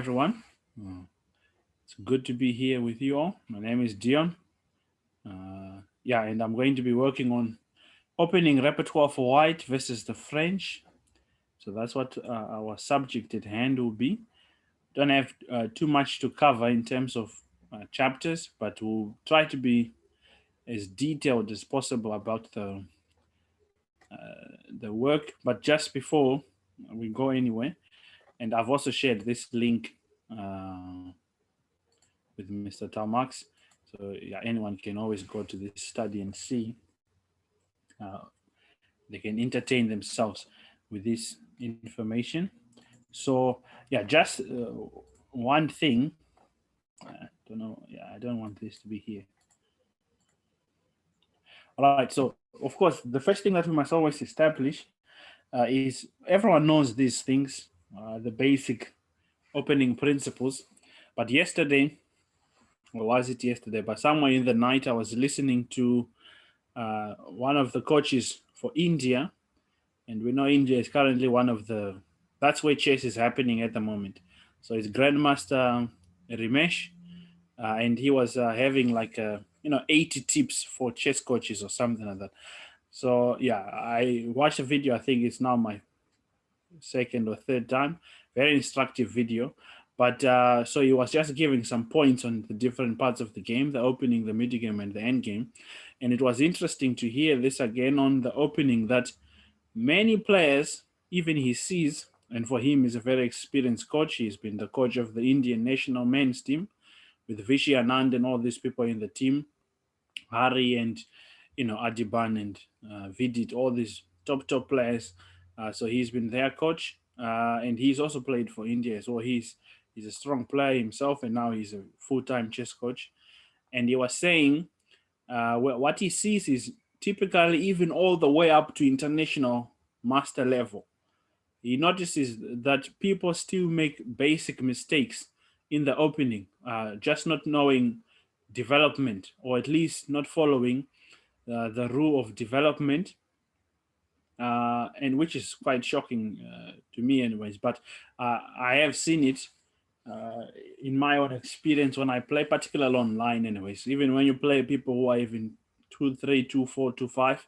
Everyone. It's good to be here with you all. My name is Dion. And I'm going to be working on opening repertoire for white versus the French. So that's what our subject at hand will be. Don't have too much to cover in terms of chapters, but we'll try to be as detailed as possible about the work. But just before we go anywhere, and I've also shared this link with Mr. Talmax. So yeah, anyone can always go to this study and see. They can entertain themselves with this information. So yeah, just one thing. I don't know. Yeah, I don't want this to be here. All right. So of course, the first thing that we must always establish is everyone knows these things, the basic opening principles. But yesterday, or was it yesterday? But somewhere in the night, I was listening to one of the coaches for India, and we know India is currently one of the that's where chess is happening at the moment. So it's Grandmaster Rimesh, and he was having like 80 tips for chess coaches or something like that. So yeah, I watched a video. I think it's now my second or third time. Very instructive video. But so he was just giving some points on the different parts of the game, the opening, the mid game, and the end game. And it was interesting to hear this again on the opening that many players, even he sees, and for him, he's a very experienced coach. He's been the coach of the Indian national men's team with Vishy Anand and all these people in the team, Hari and Adiban and Vidit, all these top players. So he's been their coach, and he's also played for India. So he's a strong player himself, and now he's a full-time chess coach. And he was saying what he sees is typically even all the way up to international master level. He notices that people still make basic mistakes in the opening, just not knowing development, or at least not following the rule of development, and which is quite shocking to me, anyways. But I have seen it in my own experience when I play, particularly online, anyways. Even when you play people who are even 2-3, 2-4,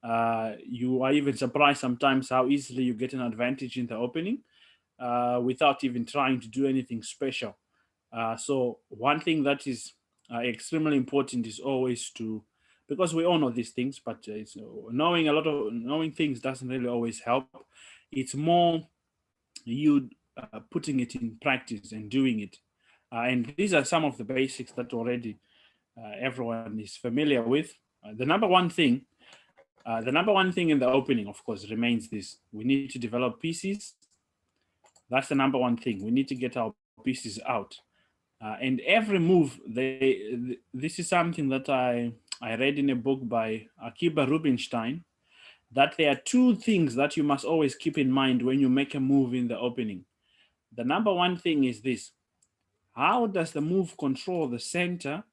2-5, you are even surprised sometimes how easily you get an advantage in the opening without even trying to do anything special. So one thing that is extremely important is always to, because we all know these things, but it's, knowing things doesn't really always help. It's more you putting it in practice and doing it. And these are some of the basics that already everyone is familiar with. The number one thing in the opening, of course, remains this: we need to develop pieces. That's the number one thing. We need to get our pieces out. And every move, this is something that I read in a book by Akiba Rubinstein, that there are two things that you must always keep in mind when you make a move in the opening. The number one thing is this: how does the move control the center,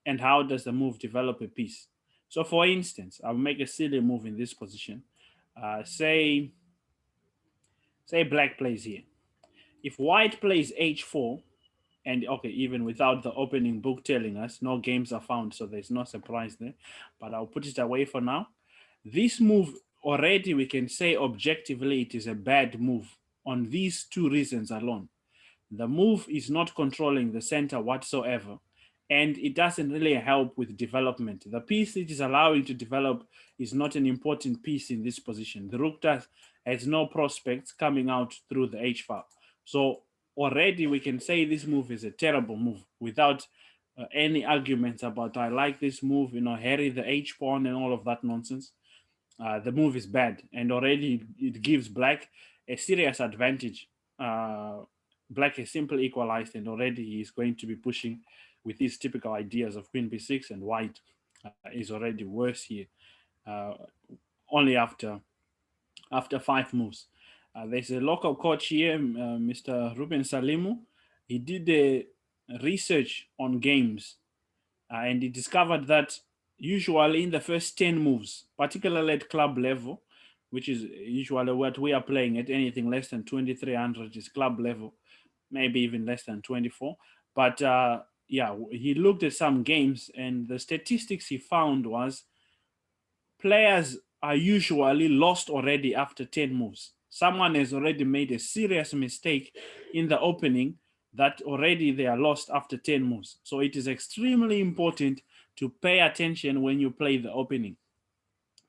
and how does the move develop a piece? So for instance, I'll make a silly move in this position. Say black plays here. If white plays h4, and okay, even without the opening book telling us, no games are found, so there's no surprise there, but I'll put it away for now. This move, already we can say objectively it is a bad move on these two reasons alone. The move is not controlling the center whatsoever, and it doesn't really help with development. The piece it is allowing to develop is not an important piece in this position. The rook has no prospects coming out through the h file. So already we can say this move is a terrible move without any arguments about I like this move, harry the h pawn and all of that nonsense. The move is bad, and already it gives black a serious advantage. Black is simply equalized, and already he is going to be pushing with these typical ideas of queen b6, and white is already worse here, uh, only after 5 moves. There's a local coach here, Mr. Ruben Salimu. He did a research on games, and he discovered that usually in the first 10 moves, particularly at club level, which is usually what we are playing at, anything less than 2300 is club level. maybe even less than 24. But yeah, he looked at some games, and the statistics he found was players are usually lost already after 10 moves. Someone has already made a serious mistake in the opening that already they are lost after 10 moves. So it is extremely important to pay attention when you play the opening.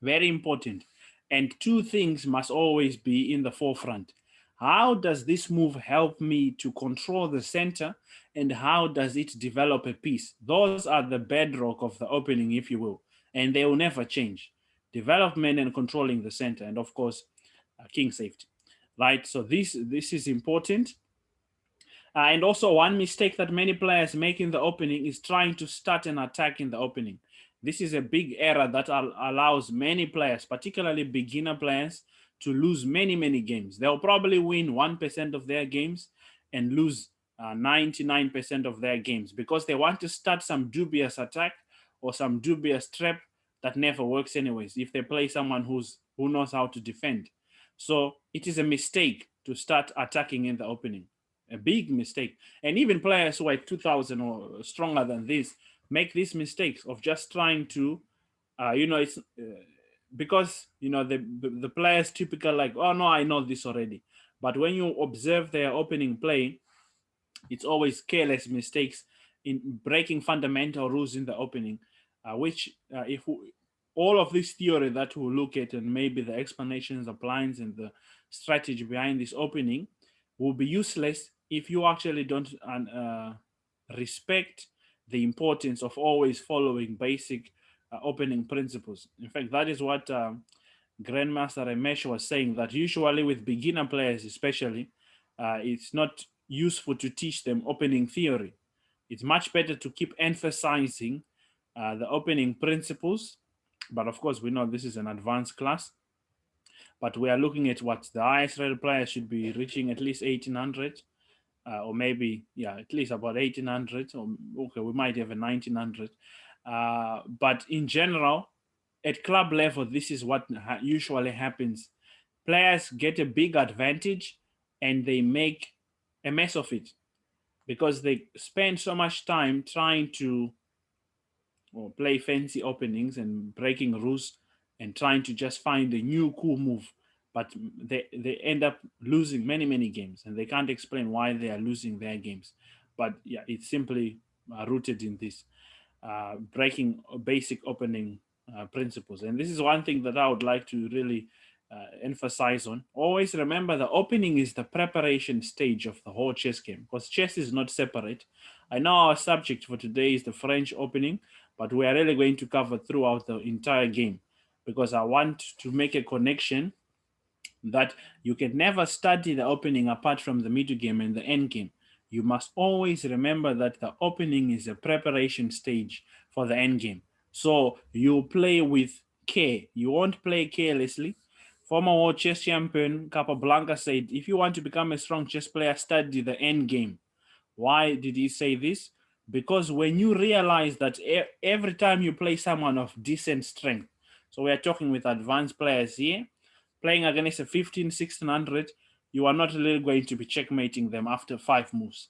Very important. And two things must always be in the forefront. How does this move help me to control the center, and how does it develop a piece? Those are the bedrock of the opening, if you will, and they will never change. Development and controlling the center, and of course, king safety. Right. So this is important. And also, one mistake that many players make in the opening is trying to start an attack in the opening. This is a big error that allows many players, particularly beginner players, to lose many games. They'll probably win 1% of their games and lose 99% of their games because they want to start some dubious attack or some dubious trap that never works anyways if they play someone who knows how to defend. So it is a mistake to start attacking in the opening, a big mistake. And even players who are 2000 or stronger than this make these mistakes of just trying to, it's because the players typically like, oh no, I know this already. But when you observe their opening play, it's always careless mistakes in breaking fundamental rules in the opening, which if we, all of this theory that we'll look at and maybe the explanations, the plans, and the strategy behind this opening will be useless if you actually don't respect the importance of always following basic opening principles. In fact, that is what Grandmaster Ramesh was saying, that usually with beginner players especially, it's not useful to teach them opening theory. It's much better to keep emphasizing the opening principles. But of course, we know this is an advanced class. But we are looking at what the highest rated player should be reaching, at least 1800, or maybe, yeah, at least about 1800. Or okay, we might have a 1900. But in general, at club level, this is what usually happens. Players get a big advantage and they make a mess of it because they spend so much time trying to play fancy openings and breaking rules and trying to just find a new cool move. But they end up losing many games, and they can't explain why they are losing their games. But yeah, it's simply rooted in this breaking basic opening principles. And this is one thing that I would like to really emphasize on. Always remember the opening is the preparation stage of the whole chess game, because chess is not separate. I know our subject for today is the French opening, but we are really going to cover throughout the entire game because I want to make a connection that you can never study the opening apart from the middle game and the end game. You must always remember that the opening is a preparation stage for the end game. So you play with care. You won't play carelessly. Former world chess champion Capablanca said, if you want to become a strong chess player, study the end game. Why did he say this? Because when you realize that every time you play someone of decent strength, so we are talking with advanced players here, playing against a 15, 1600, you are not really going to be checkmating them after 5 moves.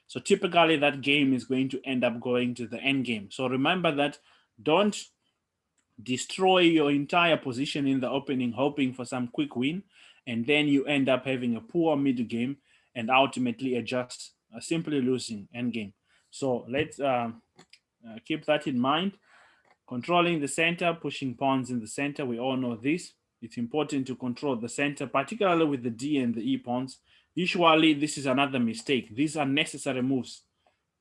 So typically that game is going to end up going to the end game. So remember that. Don't destroy your entire position in the opening hoping for some quick win, and then you end up having a poor middle game and ultimately just simply losing end game. So let's keep that in mind. Controlling the center, pushing pawns in the center, we all know this. It's important to control the center, particularly with the D and the E pawns. Usually this is another mistake. These are necessary moves.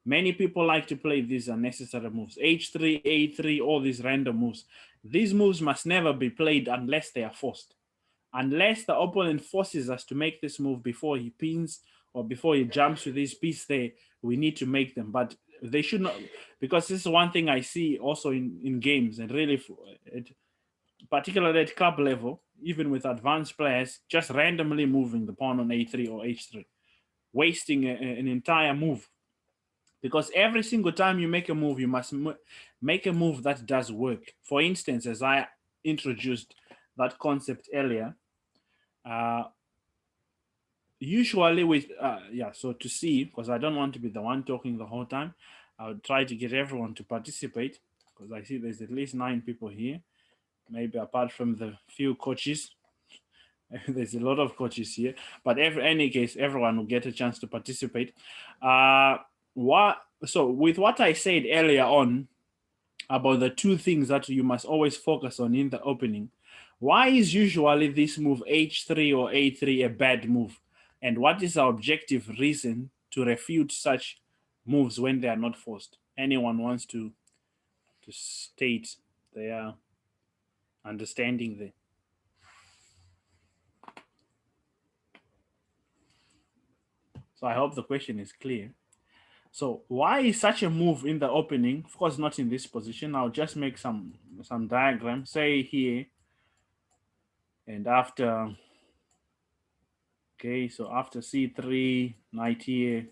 Many people like to play these unnecessary moves. H3, A3, all these random moves. These moves must never be played unless they are forced. Unless the opponent forces us to make this move before he pins or before he jumps with his piece there, we need to make them. But they should not, because this is one thing I see also in games, and really, particularly at club level, even with advanced players, just randomly moving the pawn on A3 or H3, wasting an entire move. Because every single time you make a move, you must make a move that does work. For instance, as I introduced that concept earlier, uh, usually with so to see, because I don't want to be the one talking the whole time, I would try to get everyone to participate, because I see there's at least 9 people here, maybe apart from the few coaches. There's a lot of coaches here, but any case, everyone will get a chance to participate. What so with what I said earlier on about the two things that you must always focus on in the opening, why is usually this move h3 or a3 a bad move, and what is the objective reason to refute such moves when they are not forced? Anyone wants to state their understanding there? So I hope the question is clear. So why is such a move in the opening? Of course, not in this position. I'll just make some diagram. Say here, and after, okay, so after c3, knight here,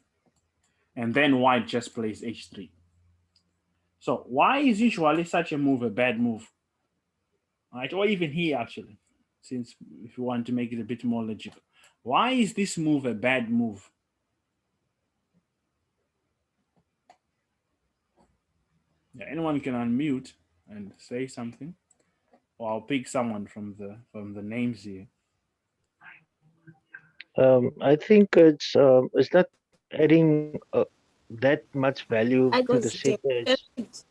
and then white just plays h3. So why is usually such a move a bad move? Right, or even here actually, since if you want to make it a bit more logical, why is this move a bad move? Yeah, anyone can unmute and say something, or I'll pick someone from the names here. I think it's not adding that much value I to go the sit. center. It's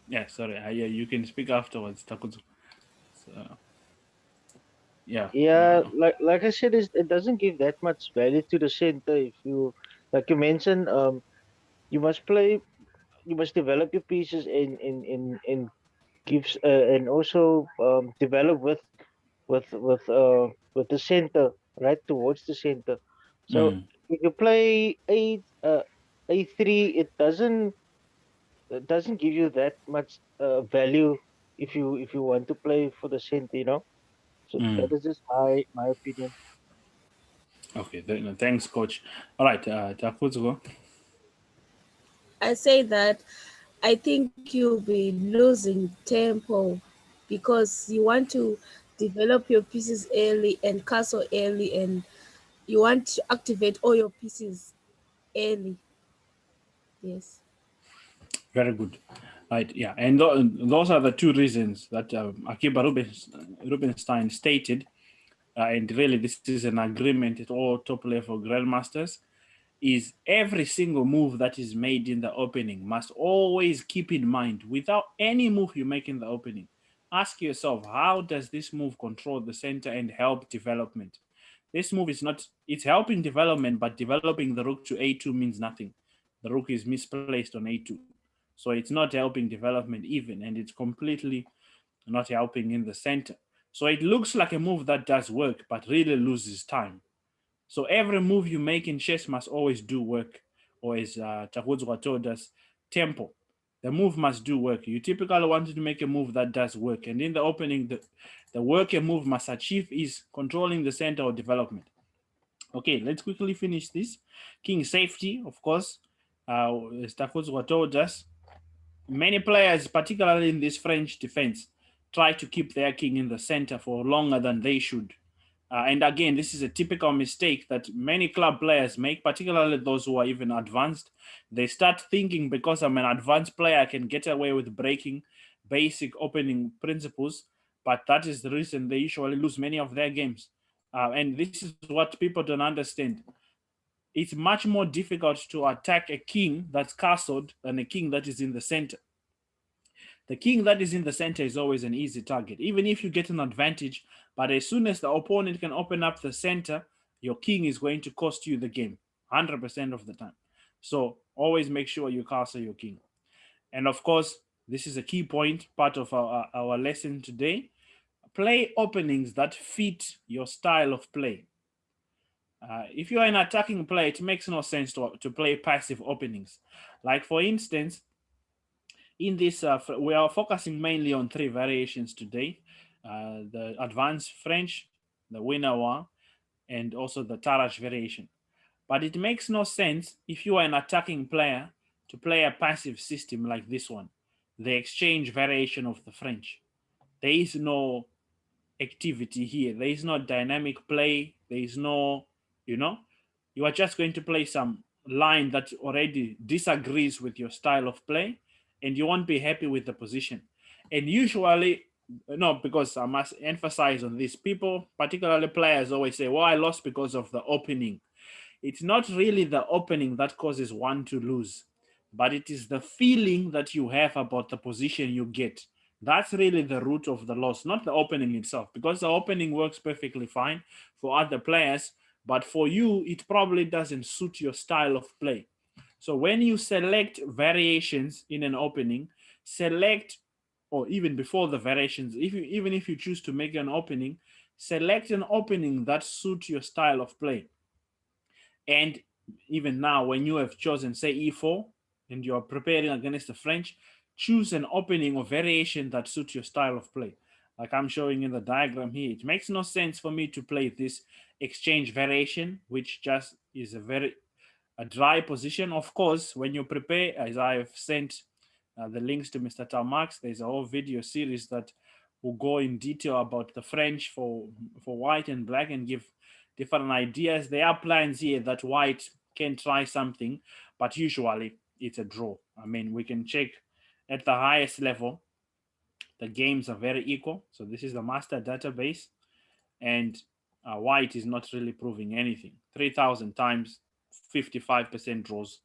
Yeah, sorry. Yeah, you can speak afterwards, Takuzu. So, yeah. yeah, like I said, it doesn't give that much value to the center. If you like you mentioned, you must play, you must develop your pieces and gives and also develop with the center, right towards the center. So Mm, if you play a3, it doesn't give you that much value if you want to play for the center, you know. So that mm. is just my opinion. Okay. Thanks, coach. All right, Takuzu. I say that I think you'll be losing tempo because you want to develop your pieces early and castle early, and you want to activate all your pieces early. Yes. Very good. Right. Yeah. And those are the two reasons that Akiba Rubinstein stated. And really, this is an agreement at all top level grandmasters. Is every single move that is made in the opening must always keep in mind, without any move you make in the opening, ask yourself, how does this move control the center and help development? This move is not, it's helping development, but developing the rook to a2 means nothing. The rook is misplaced on a2. So it's not helping development even, and it's completely not helping in the center. So it looks like a move that does work, but really loses time. So every move you make in chess must always do work, or as Tahudzwa told us, tempo. The move must do work. You typically want to make a move that does work. And in the opening, the work a move must achieve is controlling the center of development. Okay, let's quickly finish this. King safety, of course, as Tahudzwa told us, many players, particularly in this French defense, try to keep their king in the center for longer than they should. And again, this is a typical mistake that many club players make, particularly those who are even advanced. They start thinking, because I'm an advanced player, I can get away with breaking basic opening principles. But that is the reason they usually lose many of their games. And this is what people don't understand. It's much more difficult to attack a king that's castled than a king that is in the center. The king that is in the center is always an easy target, even if you get an advantage. But as soon as the opponent can open up the center, your king is going to cost you the game 100% of the time. So always make sure you castle your king. And of course, this is a key point, part of our lesson today. Play openings that fit your style of play. If you are an attacking player, it makes no sense to play passive openings. Like, for instance, in this, we are focusing mainly on 3 variations today: the advanced French, the Winawa, and also the Tarrasch variation. But it makes no sense if you are an attacking player to play a passive system like this one, the exchange variation of the French. There is no activity here. There is no dynamic play. There is no, you know, you are just going to play some line that already disagrees with your style of play, and you won't be happy with the position. And usually, no, because I must emphasize on this, people, particularly players, always say, well, I lost because of the opening. It's not really the opening that causes one to lose, but it is the feeling that you have about the position you get. That's really the root of the loss, not the opening itself, because the opening works perfectly fine for other players, but for you, it probably doesn't suit your style of play. So when you select variations in an opening, select, or even before the variations, even if you choose to make an opening, select an opening that suits your style of play. And even now, when you have chosen, say, e4, and you are preparing against the French, choose an opening or variation that suits your style of play. Like I'm showing in the diagram here, it makes no sense for me to play this exchange variation, which just is a dry position. Of course, when you prepare, as I have sent the links to Mr. Talmax, there's a whole video series that will go in detail about the French for white and black and give different ideas. There are plans here that white can try something, but usually it's a draw. I mean, we can check at the highest level, the games are very equal. So this is the master database, and white is not really proving anything. 3,000 times, 55% draws.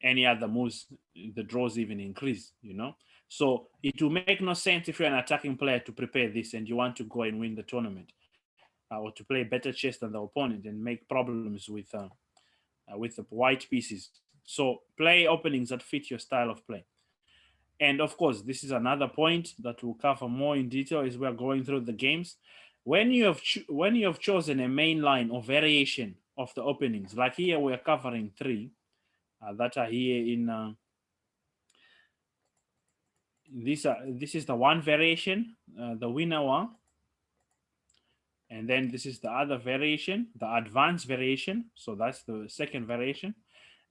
Any other moves, the draws even increase, So it will make no sense if you're an attacking player to prepare this and you want to go and win the tournament, or to play better chess than the opponent and make problems with the white pieces. So play openings that fit your style of play. And of course, this is another point that we'll cover more in detail as we're going through the games. When you have chosen a main line or variation of the openings, like here we're covering three that are here in this is the one variation, the winner one, and then this is the other variation, the advanced variation. So that's the second variation,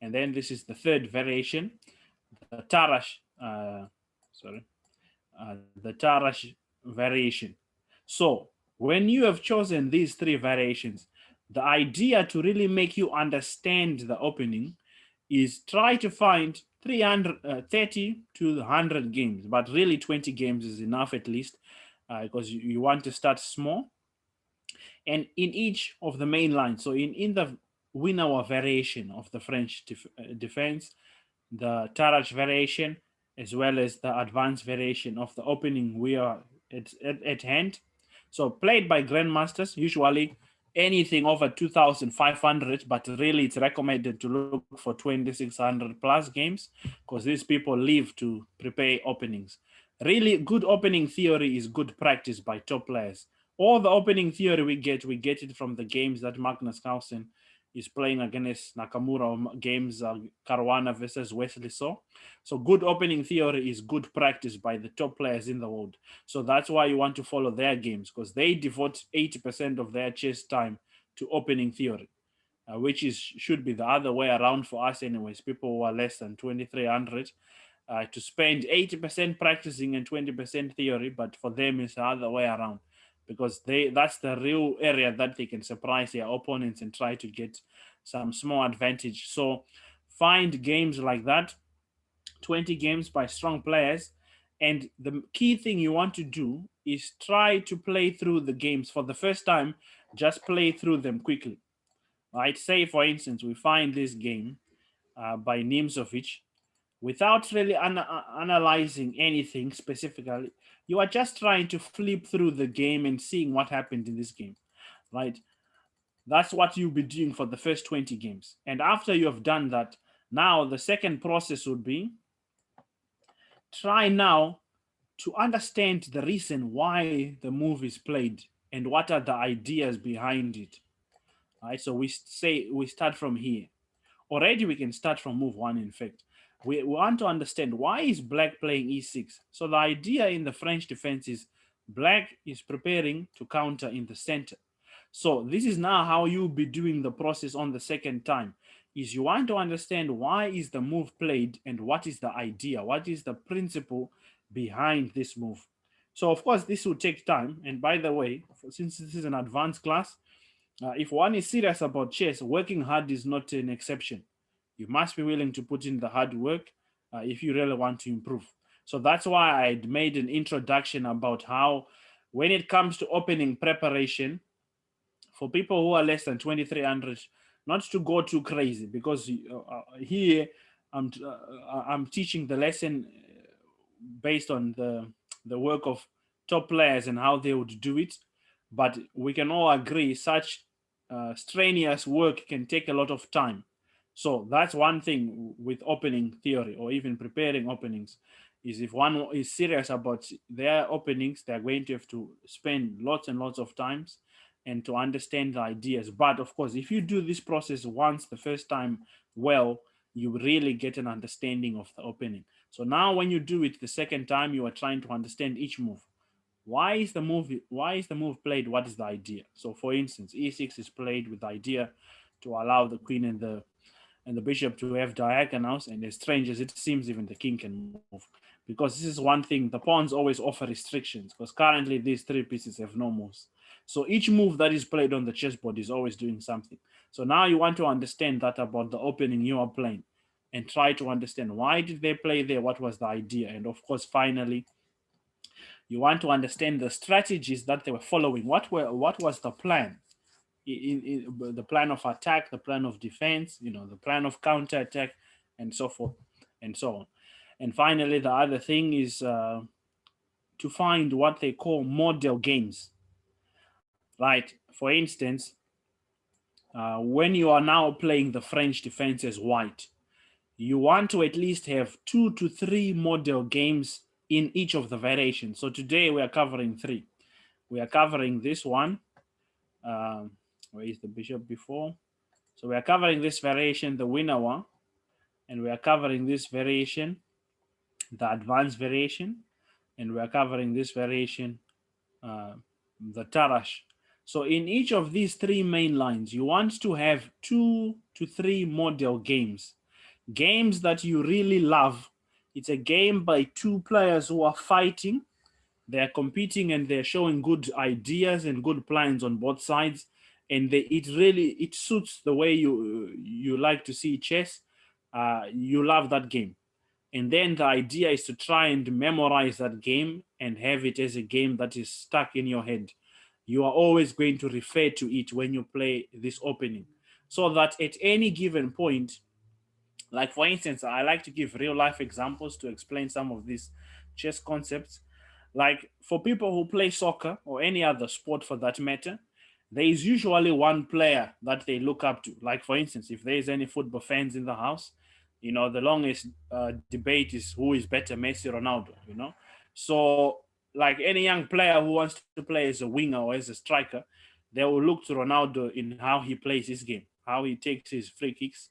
and then this is the third variation, the Tarash. The Tarash variation. So when you have chosen these three variations, the idea to really make you understand the opening is try to find 330 to 100 games, but really 20 games is enough at least, because you want to start small. And in each of the main lines, so in the winner variation of the French defense, the Taraj variation, as well as the advanced variation of the opening we are at hand. So played by grandmasters, usually anything over 2,500, but really it's recommended to look for 2,600 plus games, because these people live to prepare openings. Really good opening theory is good practice by top players. All the opening theory we get it from the games that Magnus Carlsen is playing against Nakamura, games Caruana versus Wesley So. So good opening theory is good practice by the top players in the world. So that's why you want to follow their games, because they devote 80% of their chess time to opening theory, which should be the other way around for us anyways. People who are less than 2,300 to spend 80% practicing and 20% theory, but for them it's the other way around, because that's the real area that they can surprise their opponents and try to get some small advantage. So find games like that, 20 games by strong players, and the key thing you want to do is try to play through the games for the first time. Just play through them quickly, right? Say for instance we find this game by Nimzovich, without really analyzing anything specifically. You are just trying to flip through the game and seeing what happened in this game, right? That's what you'll be doing for the first 20 games. And after you have done that, now the second process would be try now to understand the reason why the move is played and what are the ideas behind it. Right? So we start from here. Already we can start from move one, in fact. We want to understand why is black playing e6. So the idea in the French defense is black is preparing to counter in the center. So this is now how you'll be doing the process on the second time, is you want to understand why is the move played and what is the idea, what is the principle behind this move. So of course this will take time. And by the way, since this is an advanced class, if one is serious about chess, working hard is not an exception. You must be willing to put in the hard work if you really want to improve. So that's why I made an introduction about how, when it comes to opening preparation, for people who are less than 2300, not to go too crazy, because here I'm teaching the lesson based on the work of top players and how they would do it. But we can all agree such strenuous work can take a lot of time. So that's one thing with opening theory or even preparing openings, is if one is serious about their openings, they're going to have to spend lots and lots of times and to understand the ideas. But of course, if you do this process once the first time well, you really get an understanding of the opening. So now when you do it the second time, you are trying to understand each move. Why is the move played? What is the idea? So for instance, e6 is played with the idea to allow the queen and the bishop to have diagonals, and as strange as it seems, even the king can move. Because this is one thing, the pawns always offer restrictions, because currently these three pieces have no moves. So each move that is played on the chessboard is always doing something. So now you want to understand that about the opening you are playing and try to understand why did they play there, what was the idea, and of course finally you want to understand the strategies that they were following. What was the plan? In the plan of attack, the plan of defense, the plan of counter attack, and so forth and so on. And finally, the other thing is to find what they call model games. Right? For instance, when you are now playing the French defense as white, you want to at least have 2 to 3 model games in each of the variations. So today we are covering 3. We are covering this one. Where is the bishop before? So we are covering this variation, the winner one, and we are covering this variation, the advanced variation, and we are covering this variation, the Tarash. So in each of these 3 main lines, you want to have 2 to 3 model games. Games that you really love. It's a game by 2 players who are fighting. They're competing and they're showing good ideas and good plans on both sides. And it suits the way you like to see chess. You love that game. And then the idea is to try and memorize that game and have it as a game that is stuck in your head. You are always going to refer to it when you play this opening, so that at any given point, like for instance, I like to give real life examples to explain some of these chess concepts. Like for people who play soccer or any other sport for that matter, there is usually one player that they look up to. Like for instance, if there is any football fans in the house, the longest debate is who is better, Messi, Ronaldo. So like any young player who wants to play as a winger or as a striker, they will look to Ronaldo in how he plays his game, how he takes his free kicks.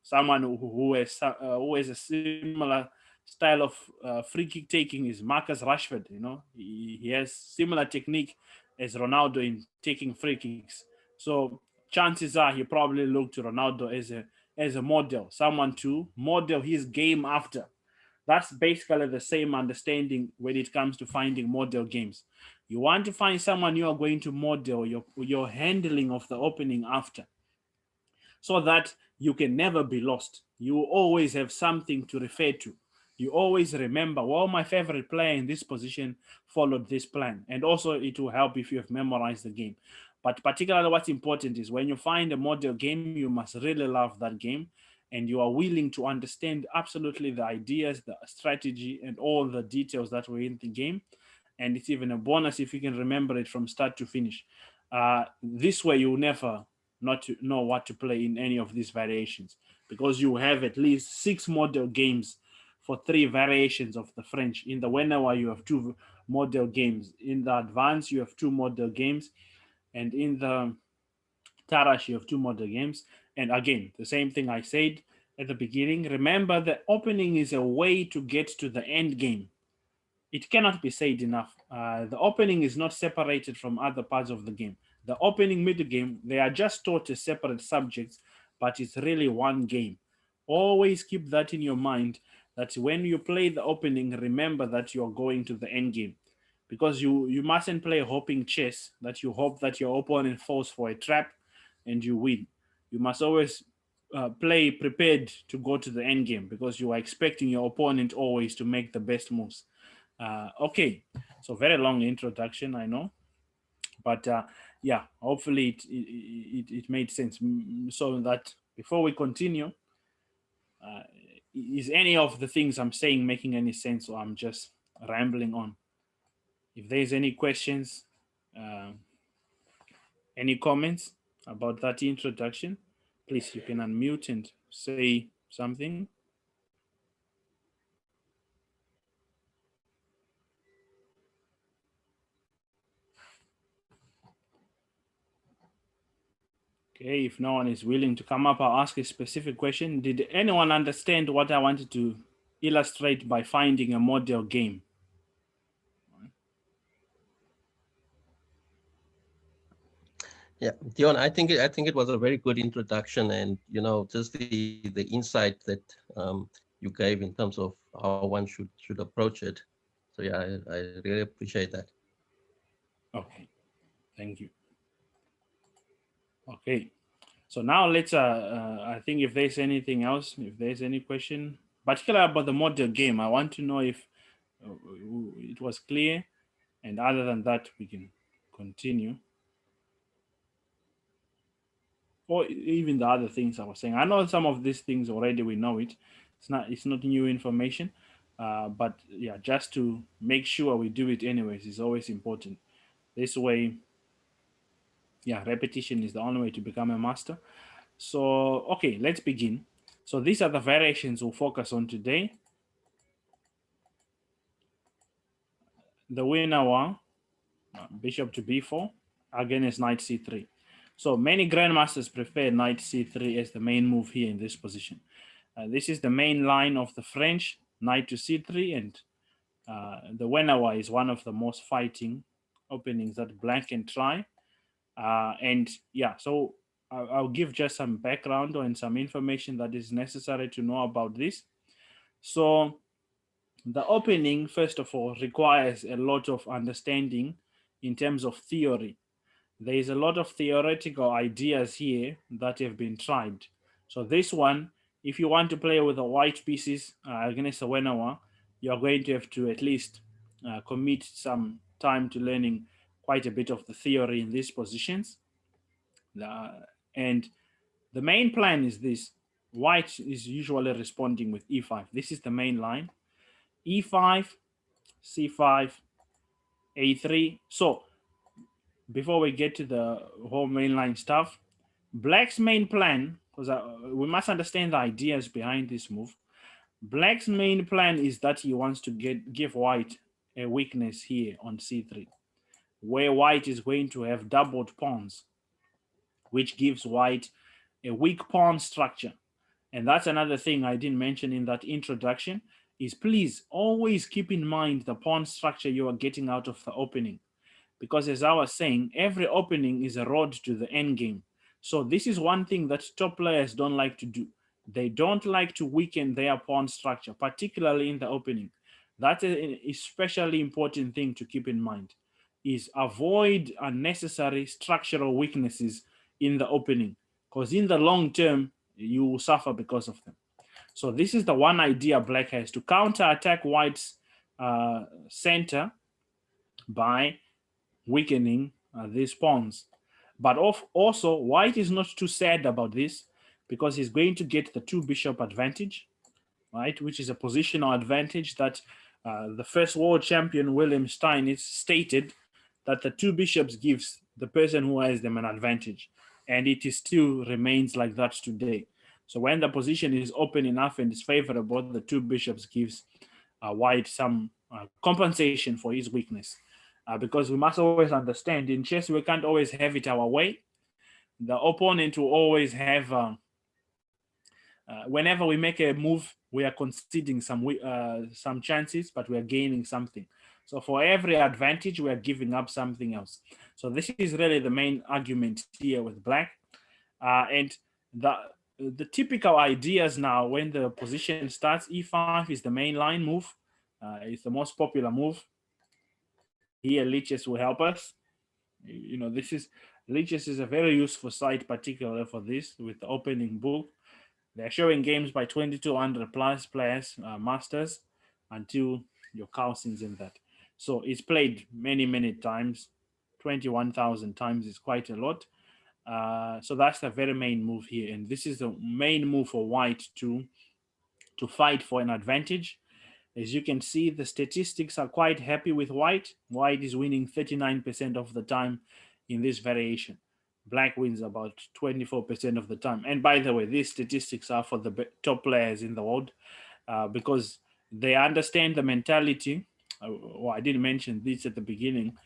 Someone who has a similar style of free kick taking is Marcus Rashford. He has similar technique as Ronaldo in taking free kicks. So chances are he probably looked to Ronaldo as a model, someone to model his game after. That's basically the same understanding when it comes to finding model games. You want to find someone you are going to model your handling of the opening after, so that you can never be lost. You always have something to refer to. You always remember, well, my favorite player in this position followed this plan. And also it will help if you have memorized the game. But particularly what's important is when you find a model game, you must really love that game. And you are willing to understand absolutely the ideas, the strategy, and all the details that were in the game. And it's even a bonus if you can remember it from start to finish. This way, you will never not to know what to play in any of these variations, because you have at least 6 model games for 3 variations of the French. In the Whenever, you have 2 model games. In the Advance, you have 2 model games. And in the Tarash, you have 2 model games. And again, the same thing I said at the beginning. Remember, the opening is a way to get to the end game. It cannot be said enough. The opening is not separated from other parts of the game. The opening, middle game, they are just taught as separate subjects, but it's really one game. Always keep that in your mind, that when you play the opening, remember that you're going to the end game. because you mustn't play hoping chess that you hope that your opponent falls for a trap and you win. You must always play prepared to go to the end game because you are expecting your opponent always to make the best moves. Okay, so very long introduction, I know, but yeah, hopefully it made sense. So that before we continue, uh, is any of the things I'm saying making any sense, or I'm just rambling on? If there's any questions, uh, any comments about that introduction, please you can unmute and say something. Okay, if no one is willing to come up, I'll ask a specific question. Did anyone understand what I wanted to illustrate by finding a model game? Yeah, Dion, I think it was a very good introduction, and just the insight that you gave in terms of how one should approach it. So yeah, I really appreciate that. Okay, thank you. Okay, so now let's. I think if there's anything else, if there's any question, particularly about the model game, I want to know if it was clear, and other than that, we can continue. Or even the other things I was saying. I know some of these things already, we know it. It's not new information. But yeah, just to make sure we do it anyways is always important. This way, yeah, repetition is the only way to become a master. So, okay, let's begin. So these are the variations we'll focus on today. The winner was bishop to b4 against knight c3. So many grandmasters prefer knight c3 as the main move here in this position. This is the main line of the French, knight to c3, and the Wenawa is one of the most fighting openings that black can try. And yeah, so I'll give just some background and some information that is necessary to know about this. So the opening, first of all, requires a lot of understanding in terms of theory. There is a lot of theoretical ideas here that have been tried. So this one, if you want to play with the white pieces against the Wenawa, you're going to have to at least commit some time to learning quite a bit of the theory in these positions. And the main plan is this. White is usually responding with e5. This is the main line. e5, c5, a3. So before we get to the whole mainline stuff, Black's main plan, because we must understand the ideas behind this move. Black's main plan is that he wants to give white a weakness here on c3, where white is going to have doubled pawns, which gives white a weak pawn structure. And that's another thing I didn't mention in that introduction, is please always keep in mind the pawn structure you are getting out of the opening. Because as I was saying, every opening is a road to the end game. So this is one thing that top players don't like to do. They don't like to weaken their pawn structure, particularly in the opening. That's an especially important thing to keep in mind, is avoid unnecessary structural weaknesses in the opening, because in the long term, you will suffer because of them. So this is the one idea black has to counter-attack white's center by weakening these pawns. But also, white is not too sad about this because he's going to get the two bishop advantage, right? Which is a positional advantage that the first world champion William Stein stated that the two bishops gives the person who has them an advantage, and it is still remains like that today. So when the position is open enough and is favorable, the two bishops gives white some compensation for his weakness. Because we must always understand in chess, we can't always have it our way. The opponent will always have, whenever we make a move, we are conceding some chances, but we are gaining something. So for every advantage, we are giving up something else. So this is really the main argument here with black. And the typical ideas now, when the position starts, e5 is the main line move. It's the most popular move. here Lichess will help us. You know, Lichess is a very useful site, particularly for this with the opening book. They're showing games by 2200 plus players, masters, until your Carlsen's in that. So it's played many times. 21,000 times is quite a lot. So that's the very main move here, and this is the main move for white to fight for an advantage. As you can see, the statistics are quite happy with white. White is winning 39% of the time in this variation. Black wins about 24% of the time. And by the way, these statistics are for the top players in the world, because they understand the mentality. Well, I didn't mention this at the beginning,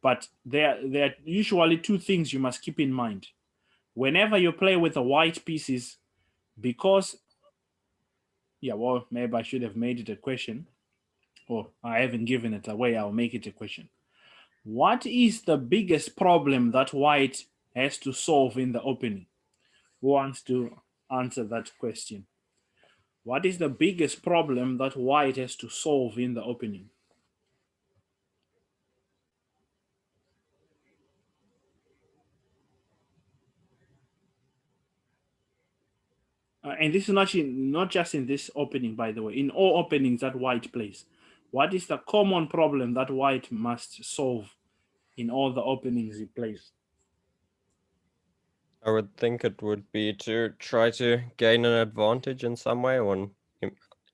but there are usually two things you must keep in mind. Whenever you play with the white pieces, because, yeah, well, maybe I should have made it a question, or I haven't given it away, I'll make it a question. What is the biggest problem that white has to solve in the opening? Who wants to answer that question? What is the biggest problem that white has to solve in the opening? And this is not just in this opening, by the way, in all openings that white plays. What is the common problem that white must solve in all the openings he plays? I would think it would be to try to gain an advantage in some way, or an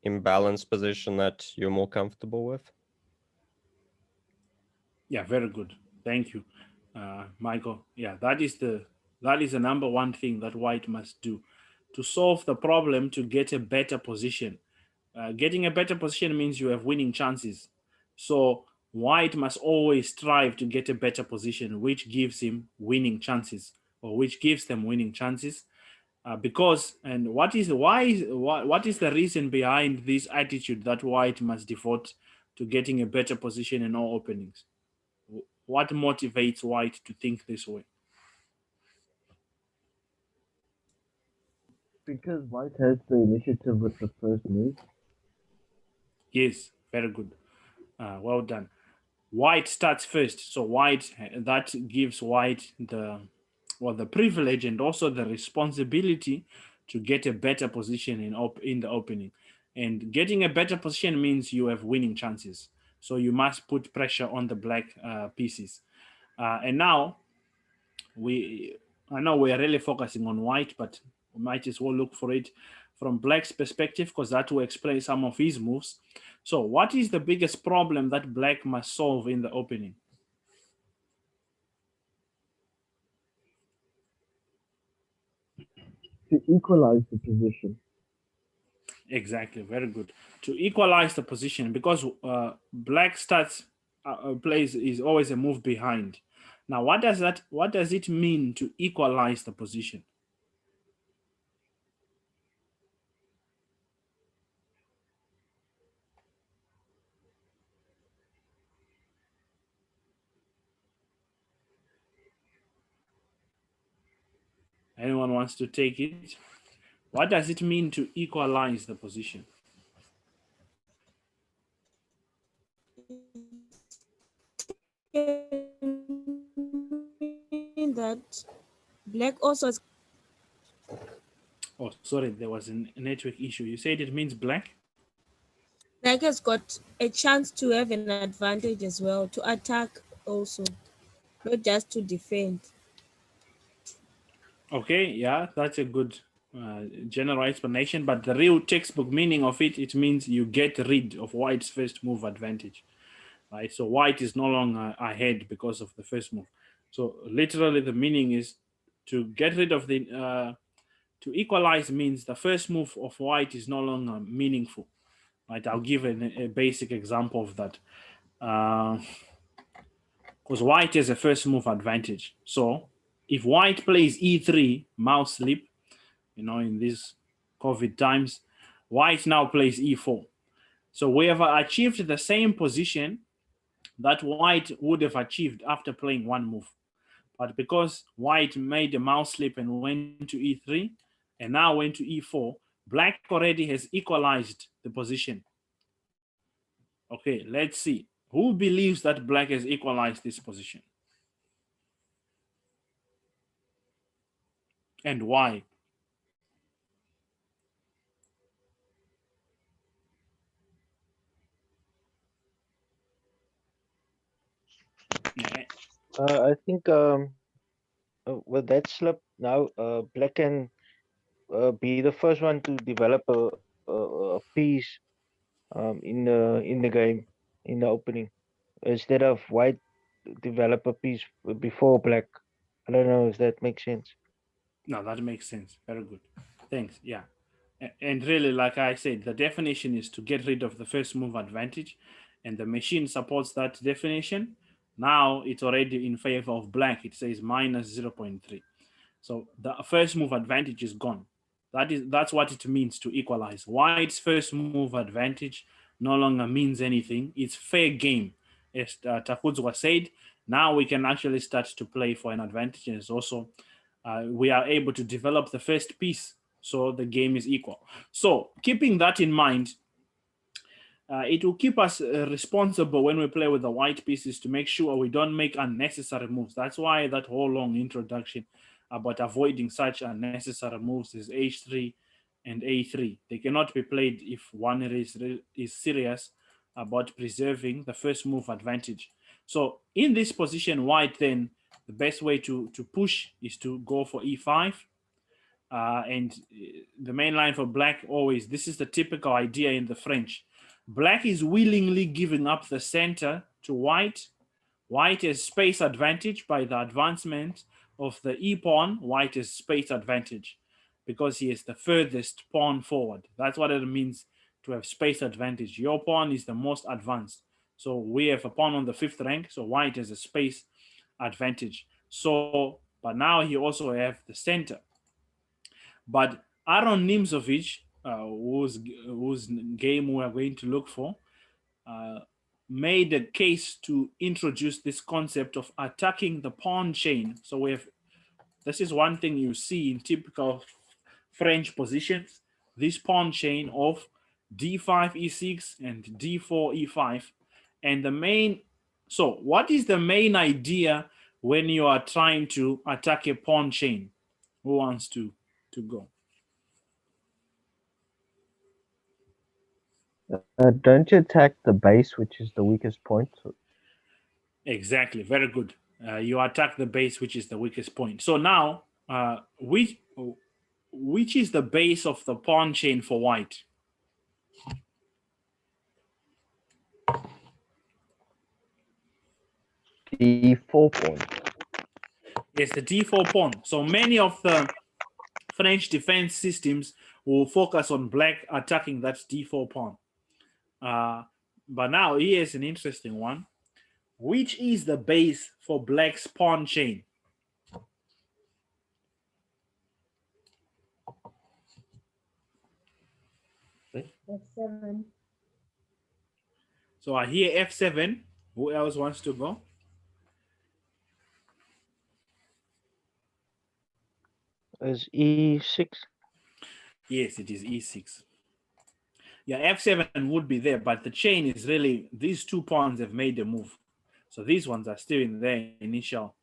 imbalanced position that you're more comfortable with. Yeah, very good. Thank you, Michael. Yeah, that is the number one thing that white must do to solve the problem, to get a better position. Getting a better position means you have winning chances. So white must always strive to get a better position, which gives him winning chances, or which gives them winning chances. Because, and what is the reason behind this attitude that white must devote to getting a better position in all openings? What motivates white to think this way? Because white has the initiative with the first move. Yes, very good. Well done. White starts first, so white, that gives white the privilege and also the responsibility to get a better position in the opening. And getting a better position means you have winning chances. So you must put pressure on the black pieces. And now I know we're really focusing on white, but we might as well look for it from black's perspective, because that will explain some of his moves. So what is the biggest problem that black must solve in the opening? To equalize the position. Exactly, very good. To equalize the position, because black plays is always a move behind. Now, what does it mean to equalize the position? Anyone wants to take it? What does it mean to equalize the position? That black also has, Oh, sorry, there was a network issue. You said it means black? black has got a chance to have an advantage as well, to attack also, not just to defend. Okay, yeah, that's a good general explanation, but the real textbook meaning of it means you get rid of white's first move advantage, right? So white is no longer ahead because of the first move. So literally the meaning is to get rid of to equalize means the first move of white is no longer meaningful, right? I'll give a basic example of that. Because white has a first move advantage. So if white plays e3, mouse sleep, in these COVID times, white now plays e4. So we have achieved the same position that white would have achieved after playing one move. But because white made a mouse slip and went to e3 and now went to e4, black already has equalized the position. Okay, let's see. Who Who believes that black has equalized this position? And why? I think with that slip now, black can be the first one to develop a piece in the game in the opening instead of white develop a piece before black. I don't know if that makes sense. No, that makes sense. Very good. Thanks. Yeah. And really, like I said, the definition is to get rid of the first move advantage, and the machine supports that definition. Now it's already in favor of black. It says minus 0.3. So the first move advantage is gone. That's what it means to equalize. White's first move advantage no longer means anything. It's fair game. As Takudzwa said, now we can actually start to play for an advantage, and it's also we are able to develop the first piece, so the game is equal. So keeping that in mind, it will keep us responsible when we play with the white pieces to make sure we don't make unnecessary moves. That's why that whole long introduction about avoiding such unnecessary moves is h3 and a3. They cannot be played if one is serious about preserving the first move advantage. So in this position, white then, the best way to push is to go for e5. And the main line for black always, this is the typical idea in the French. Black is willingly giving up the center to white. White has space advantage by the advancement of the e pawn. White has space advantage because he is the furthest pawn forward. That's what it means to have space advantage. Your pawn is the most advanced. So we have a pawn on the 5th rank. So white has a space advantage. So, but now he also have the center. But Aaron Nimzovich, whose game we are going to look for, made a case to introduce this concept of attacking the pawn chain. So this is one thing you see in typical French positions, this pawn chain of d5, e6, and d4, e5. And so what is the main idea when you are trying to attack a pawn chain? Who wants to go? Don't you attack the base, which is the weakest point? Exactly. Very good. You attack the base, which is the weakest point. So now, which is the base of the pawn chain for white? D4 pawn. It's the d4 pawn. So many of the French defense systems will focus on black attacking that d4 pawn. But now here's an interesting one. Which is the base for black's pawn chain? F7. So I hear f7. Who else wants to go? Is E6? Yes, it is e6. Yeah, f7 would be there, but the chain is really, these two pawns have made a move. So these ones are still in their initial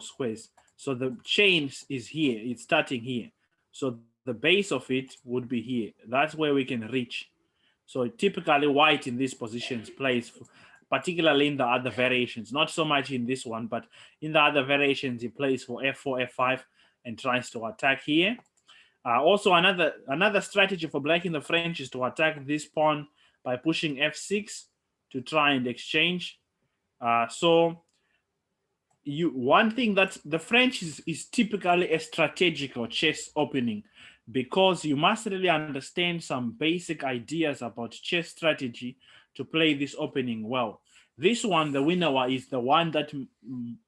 squares. So the chain is here, it's starting here. So the base of it would be here. That's where we can reach. So typically white in these positions plays, particularly in the other variations, not so much in this one, but in the other variations, he plays for f4, f5, and tries to attack here. Also, another strategy for black in the French is to attack this pawn by pushing f6 to try and exchange. One thing that the French is typically a strategical chess opening, because you must really understand some basic ideas about chess strategy to play this opening well. This one, the winner, is the one that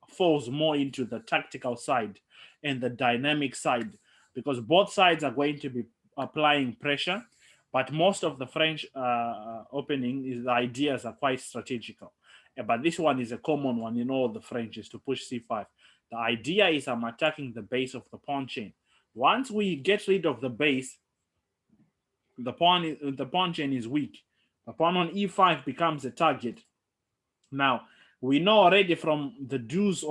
falls more into the tactical side and the dynamic side, because both sides are going to be applying pressure, but most of the French opening is the ideas are quite strategical. But this one is a common one in all the French, is to push c5. The idea is I'm attacking the base of the pawn chain. Once we get rid of the base, the pawn chain is weak. The pawn on e5 becomes a target. Now, we know already from the do's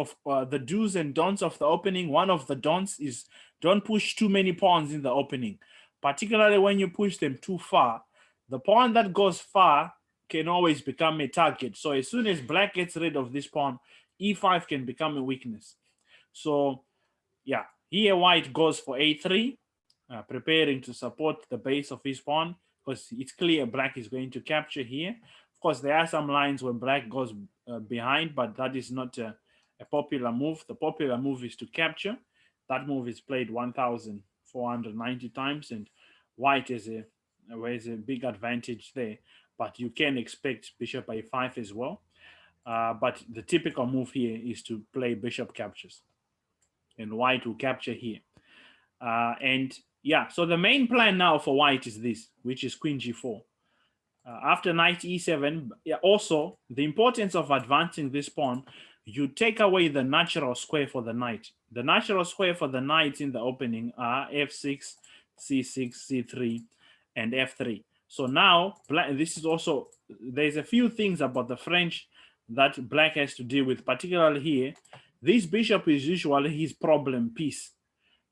and don'ts of the opening. One of the don'ts is don't push too many pawns in the opening, particularly when you push them too far. The pawn that goes far can always become a target. So as soon as black gets rid of this pawn, e5 can become a weakness. So yeah, here white goes for a3, preparing to support the base of his pawn, because it's clear black is going to capture here. Of course, there are some lines where black goes behind, but that is not a popular move. The popular move is to capture. That move is played 1,490 times, and white has a big advantage there. But you can expect bishop a5 as well. But the typical move here is to play bishop captures, and white will capture here. And yeah, so the main plan now for white is this, which is queen g4. After knight e7, yeah, also the importance of advancing this pawn, you take away the natural square for the knight. The natural square for the knights in the opening are f6, c6, c3, and f3. So now, this is also, there's a few things about the French that black has to deal with, particularly here. This bishop is usually his problem piece.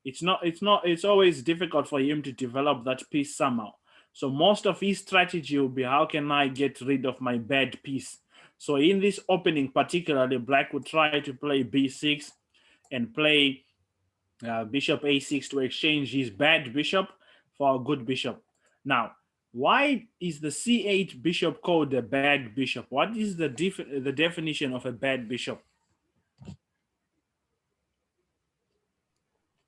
It's always difficult for him to develop that piece somehow. So most of his strategy will be, how can I get rid of my bad piece? So in this opening particularly, black would try to play b6 and play bishop a6 to exchange his bad bishop for a good bishop. Now, why is the c8 bishop called a bad bishop? What is the definition of a bad bishop?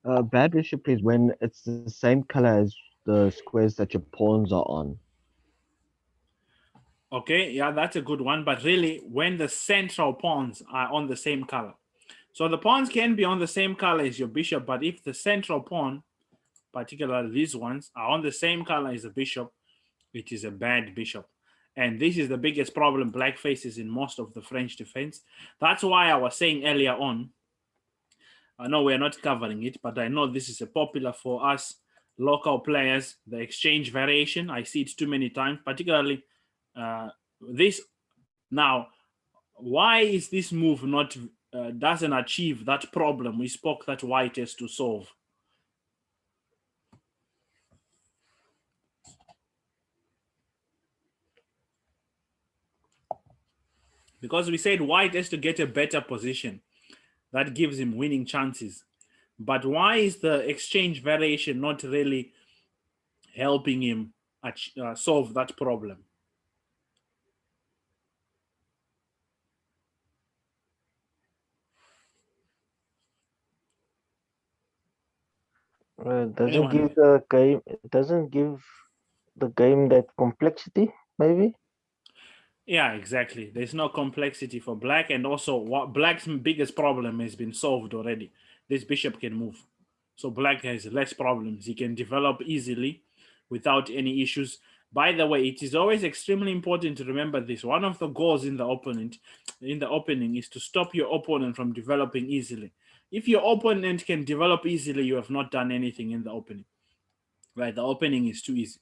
Bad bishop is when it's the same color as the squares that your pawns are on. Okay, yeah, that's a good one. But really, when the central pawns are on the same color. So the pawns can be on the same color as your bishop, but if the central pawn, particularly these ones, are on the same color as the bishop, it is a bad bishop. And this is the biggest problem black faces in most of the French defense. That's why I was saying earlier on, I know we're not covering it, but I know this is a popular for us local players, the exchange variation. I see it too many times, particularly this. Now, why is this move not doesn't achieve that problem we spoke that white has to solve? Because we said white has to get a better position that gives him winning chances. But why is the exchange variation not really helping him solve that problem? It doesn't Anyone? give the game. It doesn't give the game that complexity. Maybe. Yeah, exactly. There's no complexity for black, and also what black's biggest problem has been solved already. This bishop can move. So black has less problems. He can develop easily without any issues. By the way, it is always extremely important to remember this. One of the goals in the opening is to stop your opponent from developing easily. If your opponent can develop easily, you have not done anything in the opening. Right? The opening is too easy.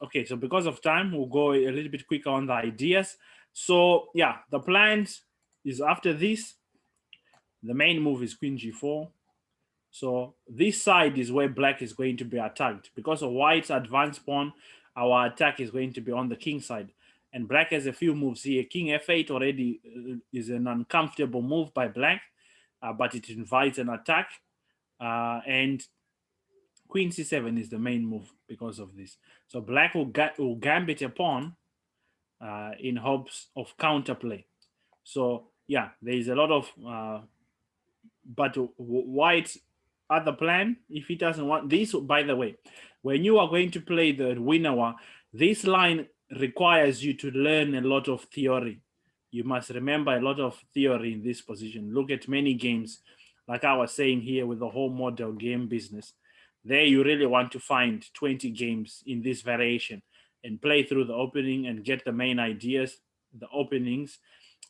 Okay, so because of time, we'll go a little bit quicker on the ideas. So yeah, the plans is after this, the main move is queen g4. So this side is where black is going to be attacked. Because of white's advanced pawn, our attack is going to be on the king side. And black has a few moves here. King f8 already is an uncomfortable move by black, but it invites an attack. And queen c7 is the main move because of this. So black will gambit a pawn in hopes of counterplay. So yeah, there is a lot of but white's other plan, if he doesn't want this, by the way, when you are going to play the winner, this line requires you to learn a lot of theory. You must remember a lot of theory in this position. Look at many games, like I was saying here with the whole model game business. There you really want to find 20 games in this variation and play through the opening and get the main ideas, the openings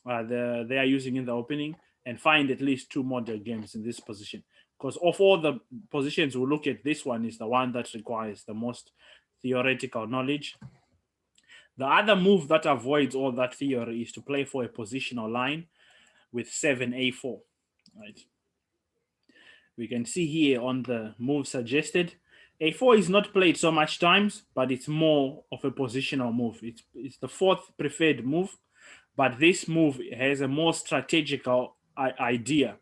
they are using in the opening, and find at least 2 model games in this position. Because of all the positions we look at, this one is the one that requires the most theoretical knowledge. The other move that avoids all that theory is to play for a positional line with 7a4, right? We can see here on the move suggested, a4 is not played so much times, but it's more of a positional move. It's the fourth preferred move, but this move has a more strategical idea.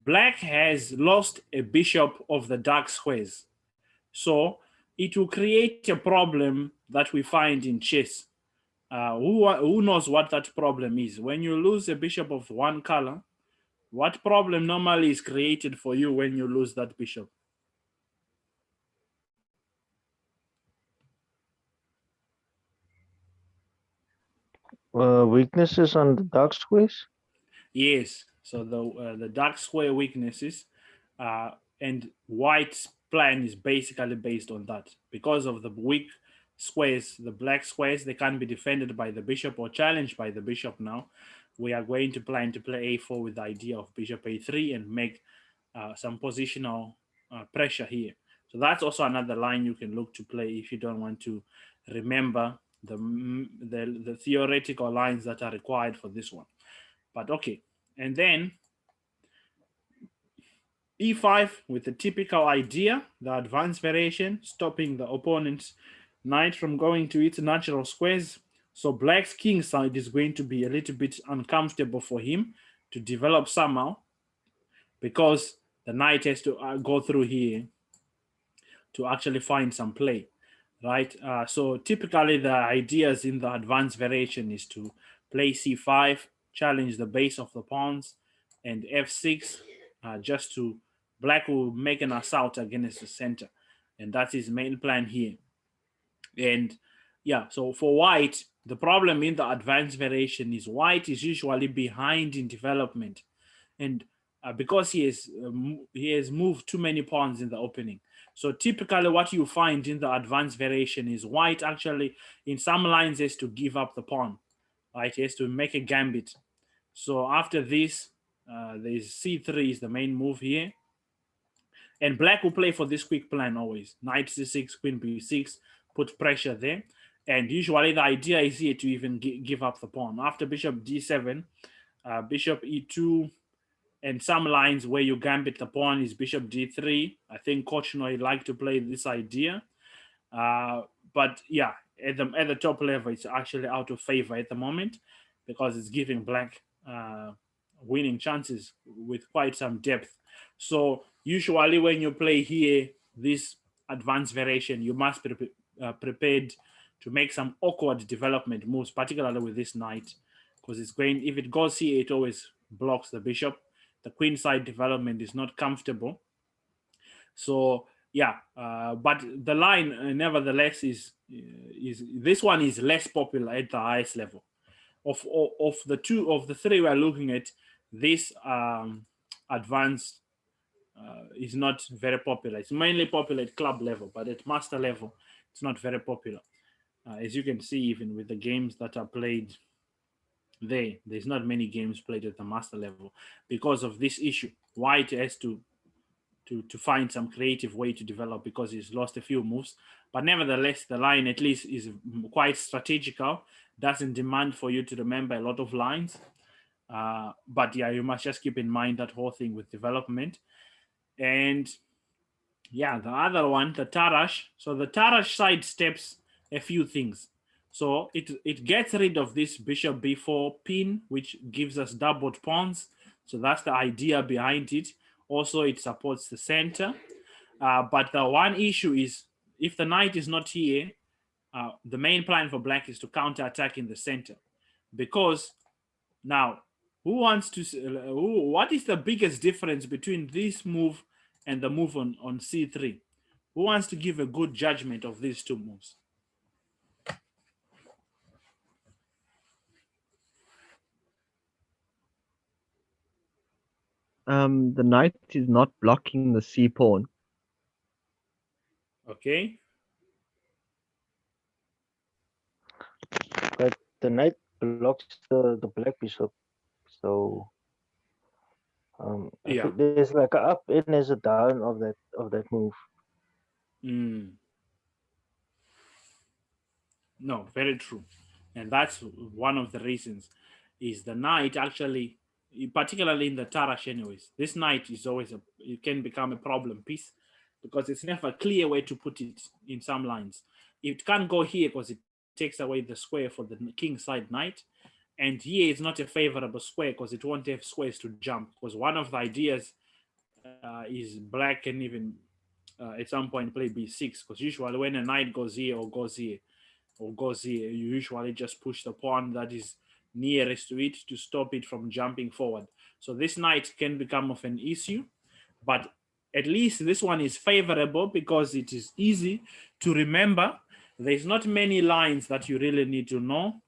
Black has lost a bishop of the dark squares, so it will create a problem that we find in chess. Who knows what that problem is? When you lose a bishop of one color, what problem normally is created for you when you lose that bishop? Weaknesses on the dark squares. Yes, so the dark square weaknesses, and white's plan is basically based on that. Because of the weak squares, the black squares, they can't be defended by the bishop or challenged by the bishop now. We are going to plan to play a4 with the idea of bishop a3 and make some positional pressure here. So that's also another line you can look to play if you don't want to remember the theoretical lines that are required for this one. But okay, and then e5 with the typical idea, the advanced variation, stopping the opponent's knight from going to its natural squares. So black's king side is going to be a little bit uncomfortable for him to develop somehow, because the knight has to go through here to actually find some play, right? So typically the ideas in the advanced variation is to play c5, challenge the base of the pawns, and f6, just to black will make an assault against the center, and that's his main plan here. And yeah, so for white, the problem in the advanced variation is white is usually behind in development, and because he has moved too many pawns in the opening. So typically what you find in the advanced variation is white actually in some lines has to give up the pawn, right? He has to make a gambit. So after this, there's c3 is the main move here. And black will play for this quick plan always. Knight c6, queen b6, put pressure there. And usually the idea is here to even give up the pawn. After bishop d7, bishop e2, and some lines where you gambit the pawn is bishop d3. I think Korchnoi like to play this idea. But yeah, at the top level, it's actually out of favor at the moment because it's giving black winning chances with quite some depth. So usually when you play here, this advanced variation, you must be prepared to make some awkward development moves, particularly with this knight, because it's going, if it goes here, it always blocks the bishop. The queen side development is not comfortable. So yeah, but the line nevertheless is this one is less popular at the highest level. Of the three we're looking at, this advanced is not very popular. It's mainly popular at club level, but at master level, it's not very popular. As you can see, even with the games that are played there's not many games played at the master level because of this issue. White has to find some creative way to develop because he's lost a few moves. But nevertheless, the line at least is quite strategical, doesn't demand for you to remember a lot of lines. But yeah, you must just keep in mind that whole thing with development. And yeah, the other one, the Tarash. So the Tarash sidesteps a few things. So it gets rid of this bishop b4 pin, which gives us doubled pawns. So that's the idea behind it. Also, it supports the center. But the one issue is if the knight is not here, the main plan for black is to counterattack in the center. Because now, what is the biggest difference between this move and the move on c3? Who wants to give a good judgment of these two moves? The knight is not blocking the c pawn. Okay. But the knight blocks the black bishop. So I Yeah. think there's like a up and there's a down of that move. Mm. No, very true. And that's one of the reasons is the knight actually, particularly in the Tarash anyways, this knight is always, it can become a problem piece because it's never clear where to put it in some lines. It can't go here because it takes away the square for the king side knight. And here is not a favorable square because it won't have squares to jump, because one of the ideas is black can even at some point play b6, because usually when a knight goes here or goes here or goes here, you usually just push the pawn that is nearest to it to stop it from jumping forward. So this knight can become of an issue, but at least this one is favorable because it is easy to remember. There's not many lines that you really need to know.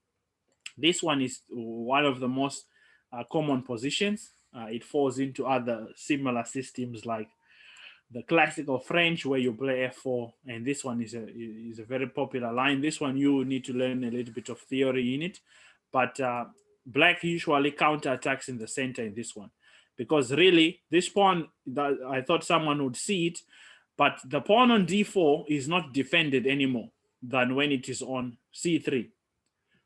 This one is one of the most common positions. It falls into other similar systems like the classical French where you play f4, and this one is a very popular line. This one you need to learn a little bit of theory in it, but black usually counterattacks in the center in this one, because really this pawn, I thought someone would see it, but the pawn on d4 is not defended anymore than when it is on c3.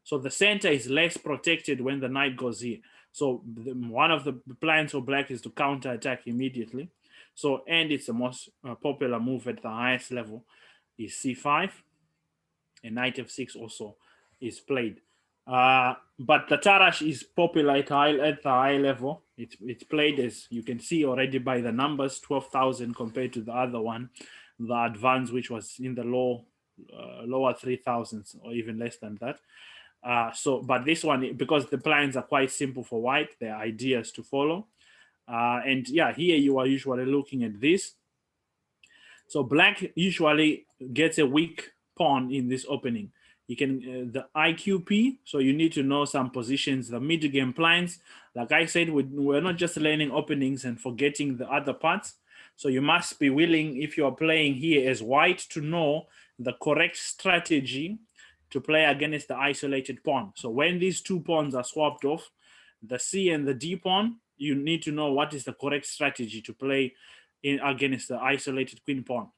So the center is less protected when the knight goes here. So one of the plans for black is to counterattack immediately. So, and it's the most popular move at the highest level is c5, and knight f6 also is played. But the Tarash is popular at the high level. It's played, as you can see already by the numbers, 12,000 compared to the other one, the advance, which was in the lower 3,000s or even less than that. But this one, because the plans are quite simple for white, they're ideas to follow. And yeah, here you are usually looking at this. So black usually gets a weak pawn in this opening. You can the IQP, so you need to know some positions, the mid game plans. Like I said, we're not just learning openings and forgetting the other parts. So you must be willing, if you are playing here as white, to know the correct strategy to play against the isolated pawn. So when these two pawns are swapped off, the C and the D pawn, you need to know what is the correct strategy to play in against the isolated queen pawn.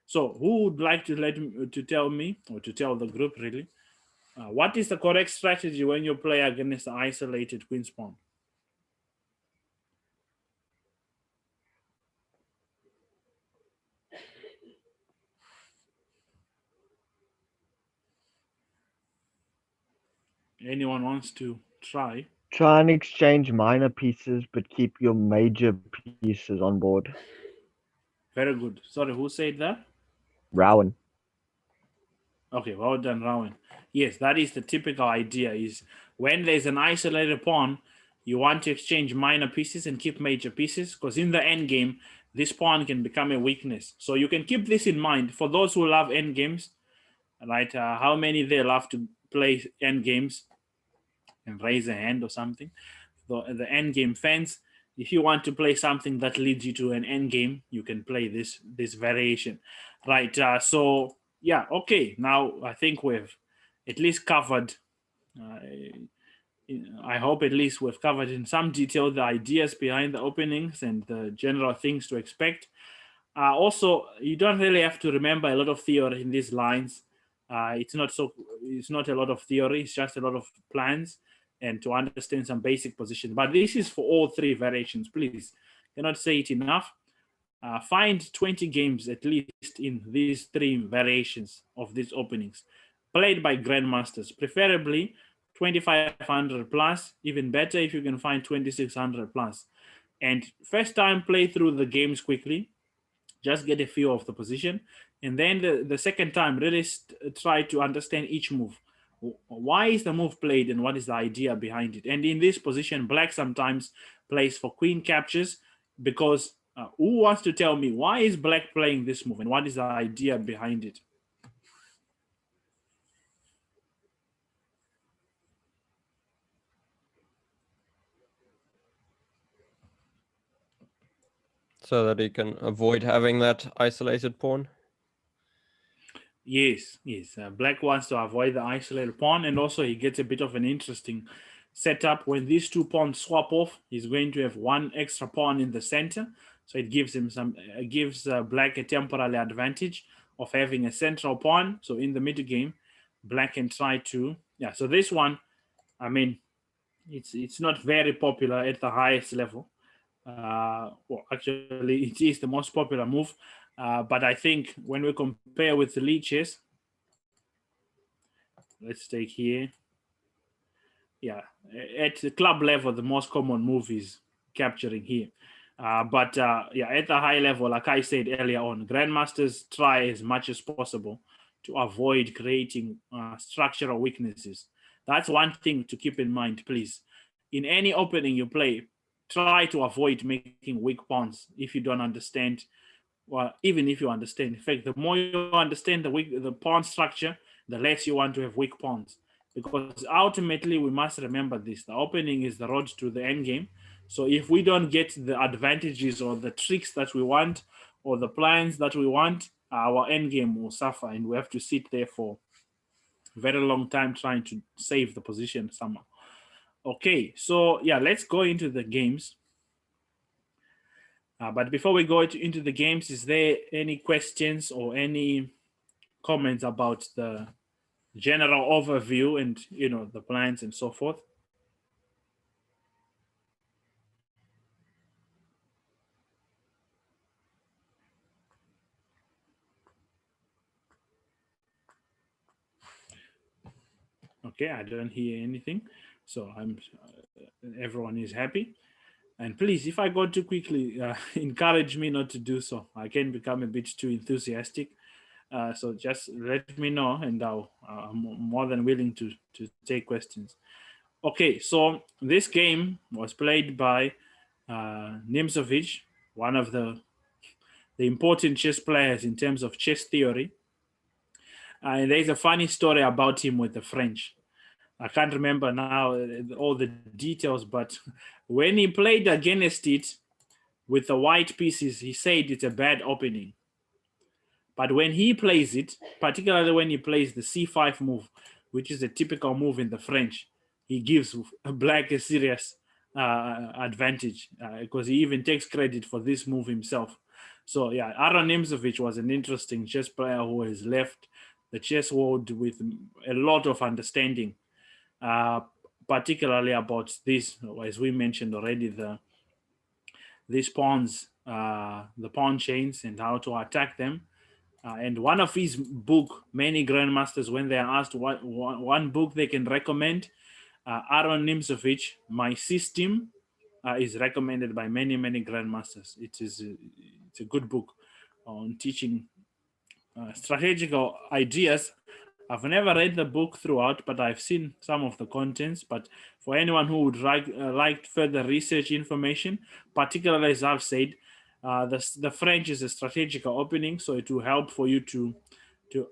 So who would like to tell me, or to tell the group really, what is the correct strategy when you play against the isolated queen's pawn? Anyone wants to try? Try and exchange minor pieces, but keep your major pieces on board. Very good. Sorry, who said that? Rowan. Okay, well done, Rowan. Yes, that is the typical idea, is when there's an isolated pawn, you want to exchange minor pieces and keep major pieces, because in the end game, this pawn can become a weakness. So you can keep this in mind for those who love end games, right? How many they love to play end games, and raise a hand or something. The end game fans, if you want to play something that leads you to an end game, you can play this variation, right? So yeah, okay. Now I think we've at least covered. I hope at least we've covered in some detail the ideas behind the openings and the general things to expect. Also, you don't really have to remember a lot of theory in these lines. It's not a lot of theory. It's just a lot of plans and to understand some basic position. But this is for all three variations. Please, cannot say it enough. Find 20 games at least in these three variations of these openings, played by grandmasters, preferably 2500 plus. Even better if you can find 2600 plus. And first time play through the games quickly, just get a feel of the position, and then the second time really try to understand each move. Why is the move played and what is the idea behind it? And in this position, black sometimes plays for queen captures, because who wants to tell me why is black playing this move and what is the idea behind it? So that he can avoid having that isolated pawn. Yes. Black wants to avoid the isolated pawn, and also he gets a bit of an interesting setup. When these two pawns swap off, he's going to have one extra pawn in the center, so it gives him gives black a temporary advantage of having a central pawn. So in the mid game, black can try to, yeah. So this one, I mean, it's not very popular at the highest level. Well, actually, it is the most popular move. But I think when we compare with the leeches, let's take here. Yeah, at the club level, the most common move is capturing here. But yeah, at the high level, like I said earlier on, grandmasters try as much as possible to avoid creating structural weaknesses. That's one thing to keep in mind, please. In any opening you play, try to avoid making weak pawns if you don't understand. Well, even if you understand, in fact, the more you understand the pawn structure, the less you want to have weak pawns. Because ultimately, we must remember this: the opening is the road to the end game. So if we don't get the advantages or the tricks that we want or the plans that we want, our end game will suffer, and we have to sit there for a very long time trying to save the position somehow. Okay, so yeah, let's go into the games. But before we go into the games, is there any questions or any comments about the general overview and the plans and so forth? Okay, I don't hear anything, so everyone is happy. And please, if I go too quickly, encourage me not to do so. I can become a bit too enthusiastic. So just let me know, and I'm more than willing to take questions. Okay, so this game was played by Nimzovich, one of the important chess players in terms of chess theory. And there's a funny story about him with the French. I can't remember now all the details, but when he played against it with the white pieces, he said it's a bad opening. But when he plays it, particularly when he plays the c5 move, which is a typical move in the French, he gives black a serious advantage because he even takes credit for this move himself. So yeah, Aron Nimzovich was an interesting chess player who has left the chess world with a lot of understanding, particularly about this, as we mentioned already, these pawns, the pawn chains and how to attack them. And one of his book, many grandmasters, when they are asked what one book they can recommend, Aron Nimzovich, My System, is recommended by many grandmasters. It's a good book on teaching strategical ideas. I've never read the book throughout, but I've seen some of the contents. But for anyone who would like further research information, particularly as I've said, the French is a strategical opening, so it will help for you to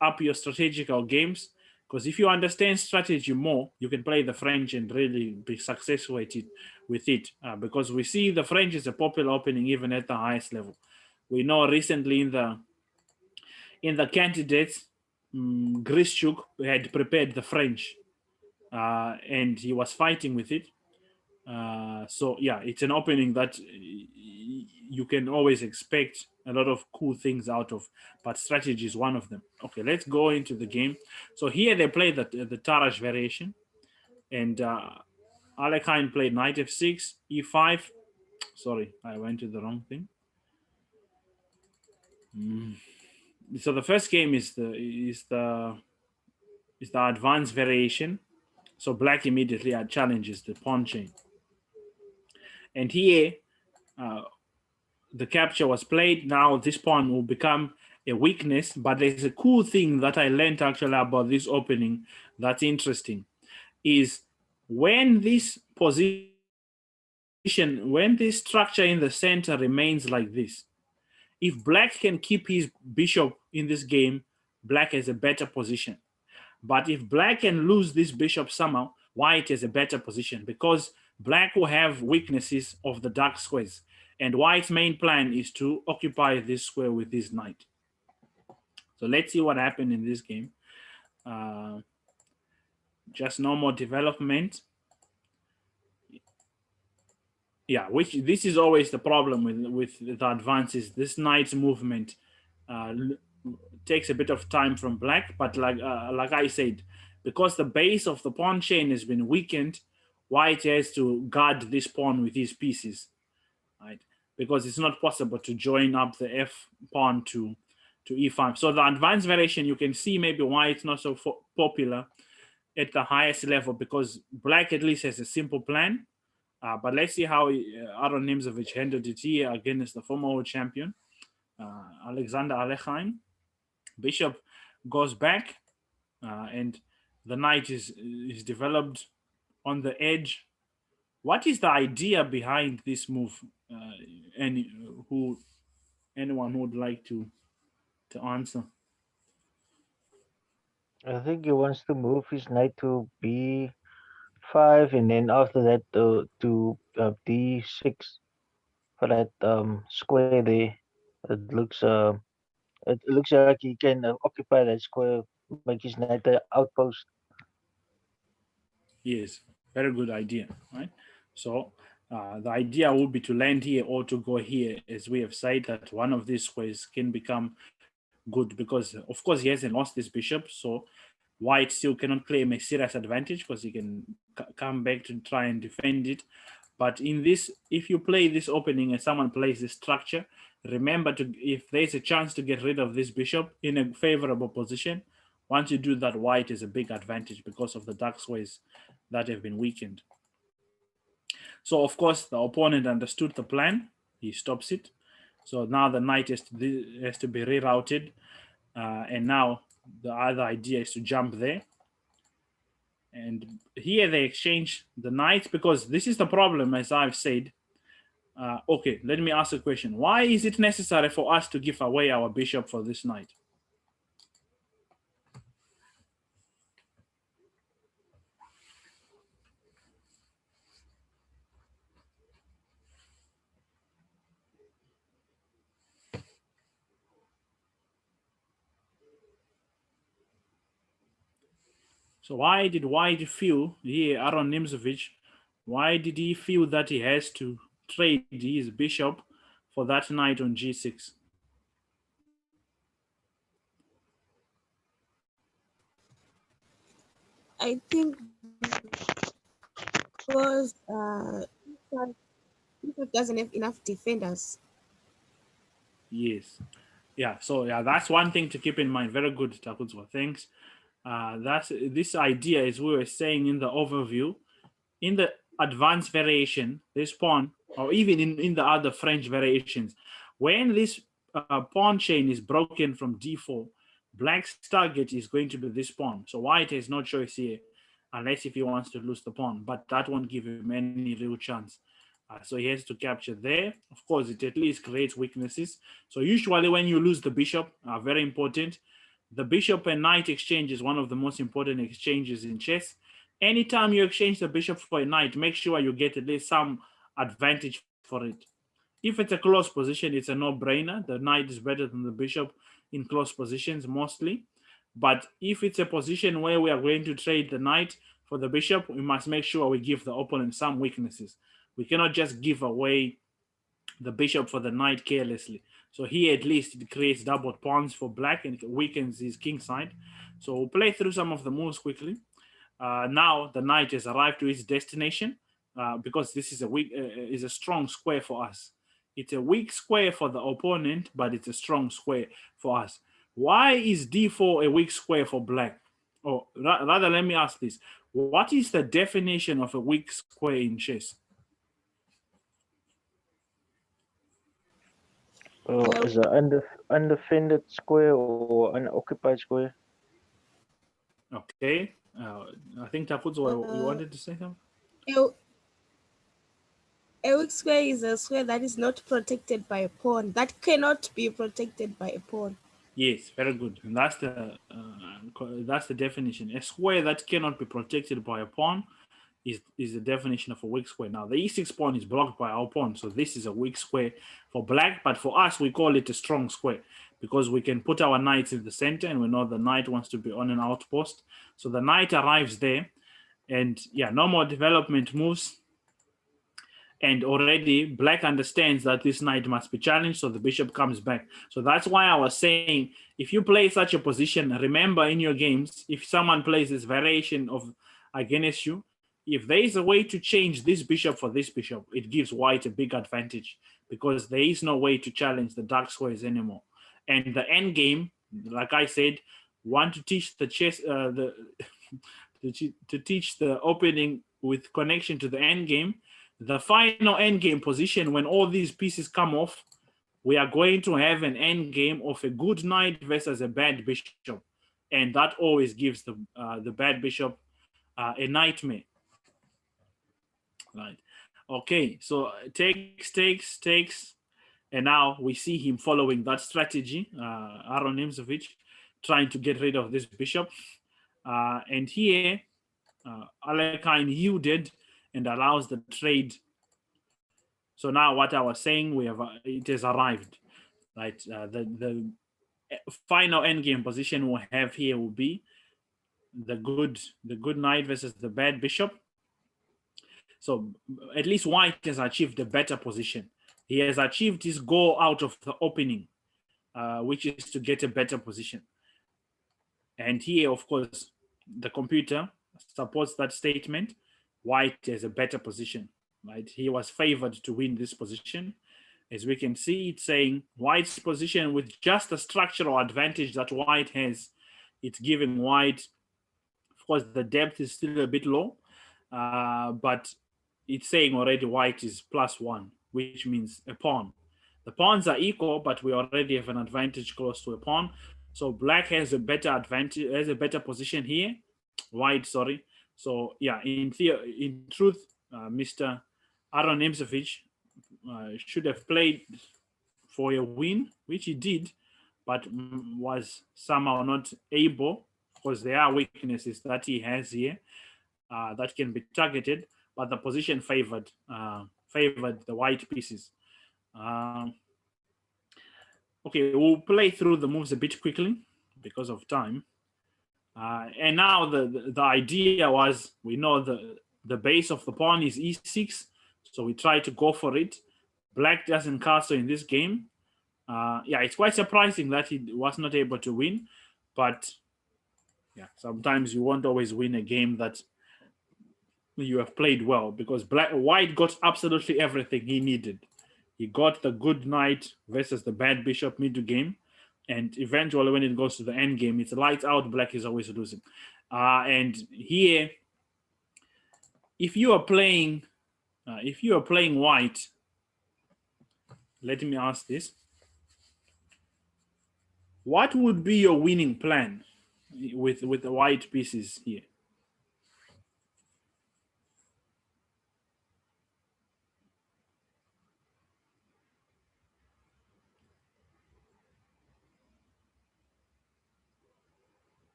up your strategical games. Because if you understand strategy more, you can play the French and really be successful with it. Because we see the French is a popular opening even at the highest level. We know recently in the candidates, Grischuk had prepared the French, and he was fighting with it. So yeah, it's an opening that you can always expect a lot of cool things out of, but strategy is one of them. Okay, let's go into the game. So here they play the Tarrasch variation, and Alekhine played knight f6, e5. Sorry, I went to the wrong thing. So the first game is the advanced variation. So black immediately challenges the pawn chain. And here, the capture was played. Now this pawn will become a weakness, but there's a cool thing that I learned actually about this opening that's interesting, is when this position, when this structure in the center remains like this, if black can keep his bishop in this game, black has a better position. But if black can lose this bishop somehow, white has a better position because black will have weaknesses of the dark squares. And white's main plan is to occupy this square with this knight. So let's see what happened in this game. Just normal development. Yeah, which this is always the problem with the advances. This knight's movement takes a bit of time from black, but like I said, because the base of the pawn chain has been weakened, white has to guard this pawn with these pieces, right? Because it's not possible to join up the f pawn to e5. So the advanced variation, you can see maybe why it's not so popular at the highest level, because black at least has a simple plan. But let's see how Aron Nimzovich handled it here against the former world champion, Alexander Alekhine. Bishop goes back, and the knight is developed on the edge. What is the idea behind this move? Anyone who would like to answer? I think he wants to move his knight to b5, and then after that to d6 for that square there. It looks it looks like he can occupy that square, make his knight the outpost. Yes, very good idea, right? So the idea would be to land here or to go here, as we have said that one of these squares can become good, because of course he hasn't lost this bishop, so white still cannot claim a serious advantage because he can come back to try and defend it. But in this, if you play this opening and someone plays this structure, remember to, if there's a chance to get rid of this bishop in a favorable position, once you do that, white is a big advantage because of the dark squares that have been weakened. So of course the opponent understood the plan, he stops it. So now the knight has to be rerouted, and now the other idea is to jump there. And here they exchange the knights, because this is the problem, as I've said. Okay, let me ask a question. Why is it necessary for us to give away our bishop for this knight? So why did White feel, here Aron Nimzovich, why did he feel that he has to trade his bishop for that knight on g6? I think because Egypt doesn't have enough defenders. Yes. Yeah, so yeah, that's one thing to keep in mind. Very good, Takutzwa. Thanks. That's this idea, as we were saying in the overview, in the advanced variation, this pawn, or even in the other French variations, when this pawn chain is broken from d4, black's target is going to be this pawn. So white has no choice here, unless if he wants to lose the pawn, but that won't give him any real chance. So he has to capture there. Of course, it at least creates weaknesses. So usually when you lose the bishop, very important, the bishop and knight exchange is one of the most important exchanges in chess. Anytime you exchange the bishop for a knight, make sure you get at least some advantage for it. If it's a close position, it's a no-brainer. The knight is better than the bishop in close positions mostly. But if it's a position where we are going to trade the knight for the bishop, we must make sure we give the opponent some weaknesses. We cannot just give away the bishop for the knight carelessly. So here at least it creates double pawns for black and it weakens his king side. So we'll play through some of the moves quickly. Now the knight has arrived to its destination, because this is a strong square for us. It's a weak square for the opponent, but it's a strong square for us. Why is d4 a weak square for black? Or rather, let me ask this. What is the definition of a weak square in chess? Well, is an undefended square or unoccupied square? Okay. I think Takuzo, you wanted to say something? A weak square is a square that is not protected by a pawn, that cannot be protected by a pawn. Yes, very good. And that's the definition. A square that cannot be protected by a pawn is the definition of a weak square. Now, the e6 pawn is blocked by our pawn, so this is a weak square for black, but for us, we call it a strong square because we can put our knights in the center, and we know the knight wants to be on an outpost. So the knight arrives there, and yeah, no more development moves. And already black understands that this knight must be challenged, so the bishop comes back. So that's why I was saying, if you play such a position, remember in your games, if someone plays this variation of against you, if there is a way to change this bishop for this bishop, it gives white a big advantage, because there is no way to challenge the dark squares anymore. And the end game, like I said, want to teach the chess, to teach the opening with connection to the end game. The final end game position, when all these pieces come off, we are going to have an end game of a good knight versus a bad bishop, and that always gives the bad bishop a nightmare. Right. Okay. So takes, and now we see him following that strategy. Aaron Nimzovich trying to get rid of this bishop, and here Alekhine yielded and allows the trade. So now what I was saying, it has arrived, right? The final endgame position we'll have here will be the good knight versus the bad bishop. So at least white has achieved a better position. He has achieved his goal out of the opening, which is to get a better position. And here, of course, the computer supports that statement. White has a better position, right? He was favored to win this position. As we can see, it's saying white's position with just the structural advantage that white has. It's giving white, of course, the depth is still a bit low, but it's saying already white is +1, which means a pawn. The pawns are equal, but we already have an advantage close to a pawn. So black has a better advantage, has a better position here. White, sorry. So yeah, in truth, Mr. Aaron Nimzovich should have played for a win, which he did, but was somehow not able, because there are weaknesses that he has here that can be targeted, but the position favored the white pieces. Okay, we'll play through the moves a bit quickly because of time. And now the idea was, we know the base of the pawn is e6, so we try to go for it. Black doesn't castle in this game. Yeah, it's quite surprising that he was not able to win, but yeah, sometimes you won't always win a game that you have played well, because white got absolutely everything he needed. He got the good knight versus the bad bishop mid game, and eventually when it goes to the end game, it's lights out. Black is always losing. And here, if you are playing white, let me ask this: what would be your winning plan with the white pieces here?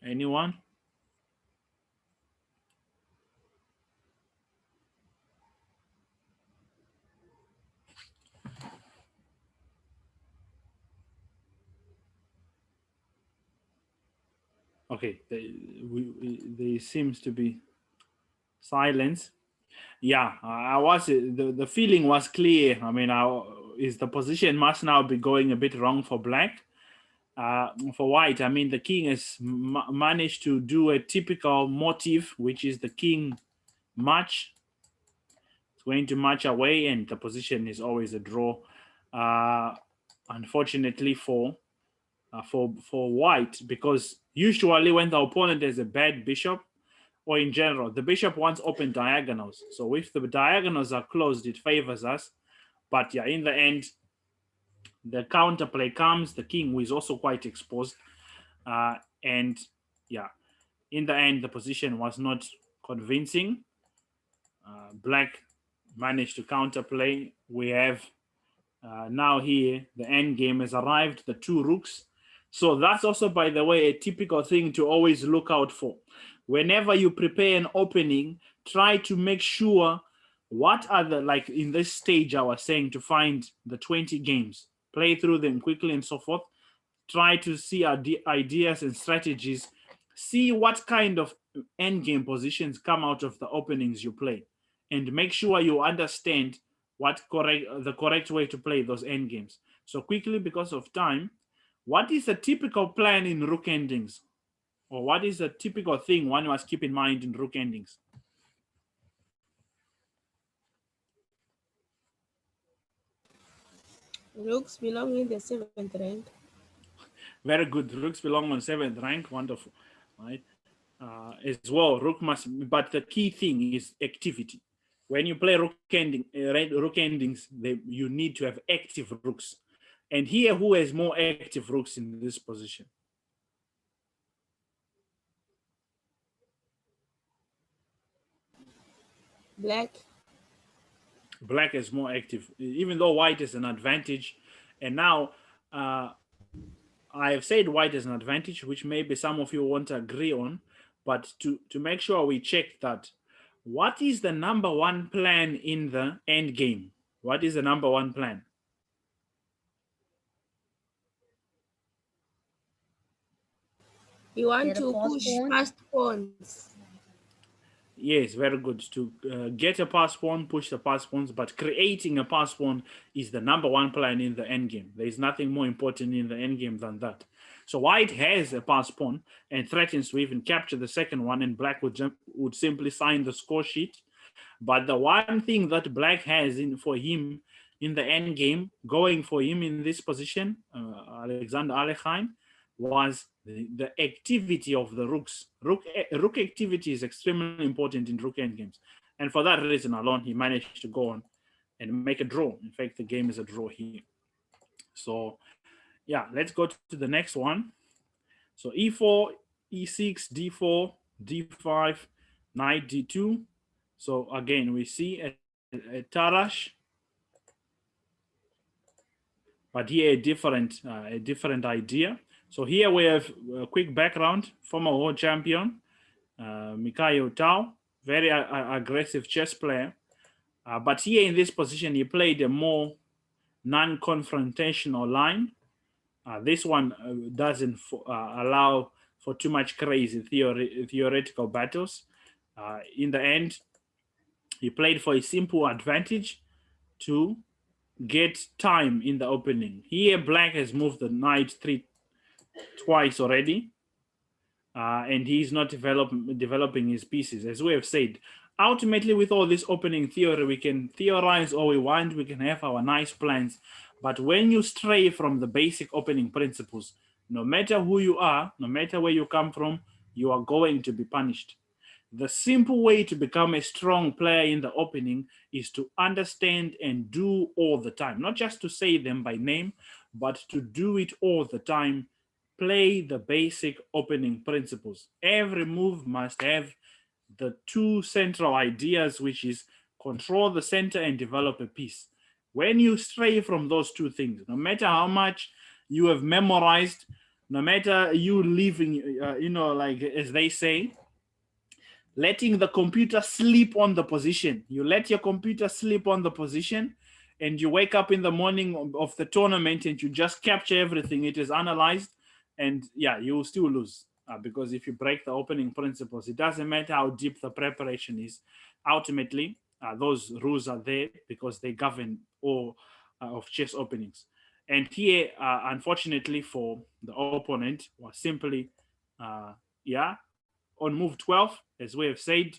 Anyone? Okay, there seems to be silence. Yeah, I was the feeling was clear. I mean, is the position must now be going a bit wrong for black. For white, I mean, the king has managed to do a typical motif, which is the king march. It's going to march away, and the position is always a draw. Unfortunately for white, because usually when the opponent has a bad bishop, or in general, the bishop wants open diagonals. So if the diagonals are closed, it favors us. But yeah, in the end, the counterplay comes. The king, who is also quite exposed. And yeah, in the end, the position was not convincing. Black managed to counterplay. We have now here, the end game has arrived, the two rooks. So that's also, by the way, a typical thing to always look out for. Whenever you prepare an opening, try to make sure what are the, like in this stage I was saying, to find the 20 games, play through them quickly and so forth. Try to see ideas and strategies. See what kind of endgame positions come out of the openings you play. and make sure you understand the correct way to play those endgames. So quickly, because of time, what is the typical plan in rook endings? Or what is the typical thing one must keep in mind in rook endings? Rooks belong in the 7th rank. Very good. Rooks belong on 7th rank. Wonderful. Right. As well, rook must. But the key thing is activity. When you play rook endings, you need to have active rooks. And here, who has more active rooks in this position? Black. Black is more active, even though white is an advantage. And now, I have said white is an advantage, which maybe some of you won't agree on, but to make sure we check that, what is the number one plan in the end game? What is the number one plan? You want Get a to pass push pawn. past pawns. Yes, very good. To get a pass pawn, push the pass pawns, but creating a pass pawn is the number one plan in the endgame. There is nothing more important in the endgame than that. So white has a pass pawn and threatens to even capture the second one, and black would simply sign the score sheet. But the one thing that black has for him in the endgame, going for him in this position, Alexander Alekhine, was the activity of the rooks. Rook activity is extremely important in rook endgames. And for that reason alone, he managed to go on and make a draw. In fact, the game is a draw here. So yeah, let's go to the next one. So e4, e6, d4, d5, knight d2. So again, we see a Tarash, but here a different idea. So here we have a quick background: former world champion, Mikhail Tao, very aggressive chess player. But here in this position, he played a more non-confrontational line. This one doesn't allow for too much crazy theoretical battles. In the end, he played for a simple advantage to get time in the opening. Here, black has moved the knight twice already, and he's not developing his pieces. As we have said, ultimately, with all this opening theory, we can theorize all we want, we can have our nice plans, but when you stray from the basic opening principles, no matter who you are, no matter where you come from, you are going to be punished. The simple way to become a strong player in the opening is to understand and do all the time, not just to say them by name, but to do it all the time. Play the basic opening principles. Every move must have the two central ideas, which is control the center and develop a piece. When you stray from those two things, no matter how much you have memorized, no matter you living, like as they say, letting the computer sleep on the position. You let your computer sleep on the position, and you wake up in the morning of the tournament and you just capture everything. It is analyzed, and yeah, you will still lose because if you break the opening principles, it doesn't matter how deep the preparation is. Ultimately, those rules are there because they govern all of chess openings. And here, unfortunately for the opponent, was simply, on move 12, as we have said,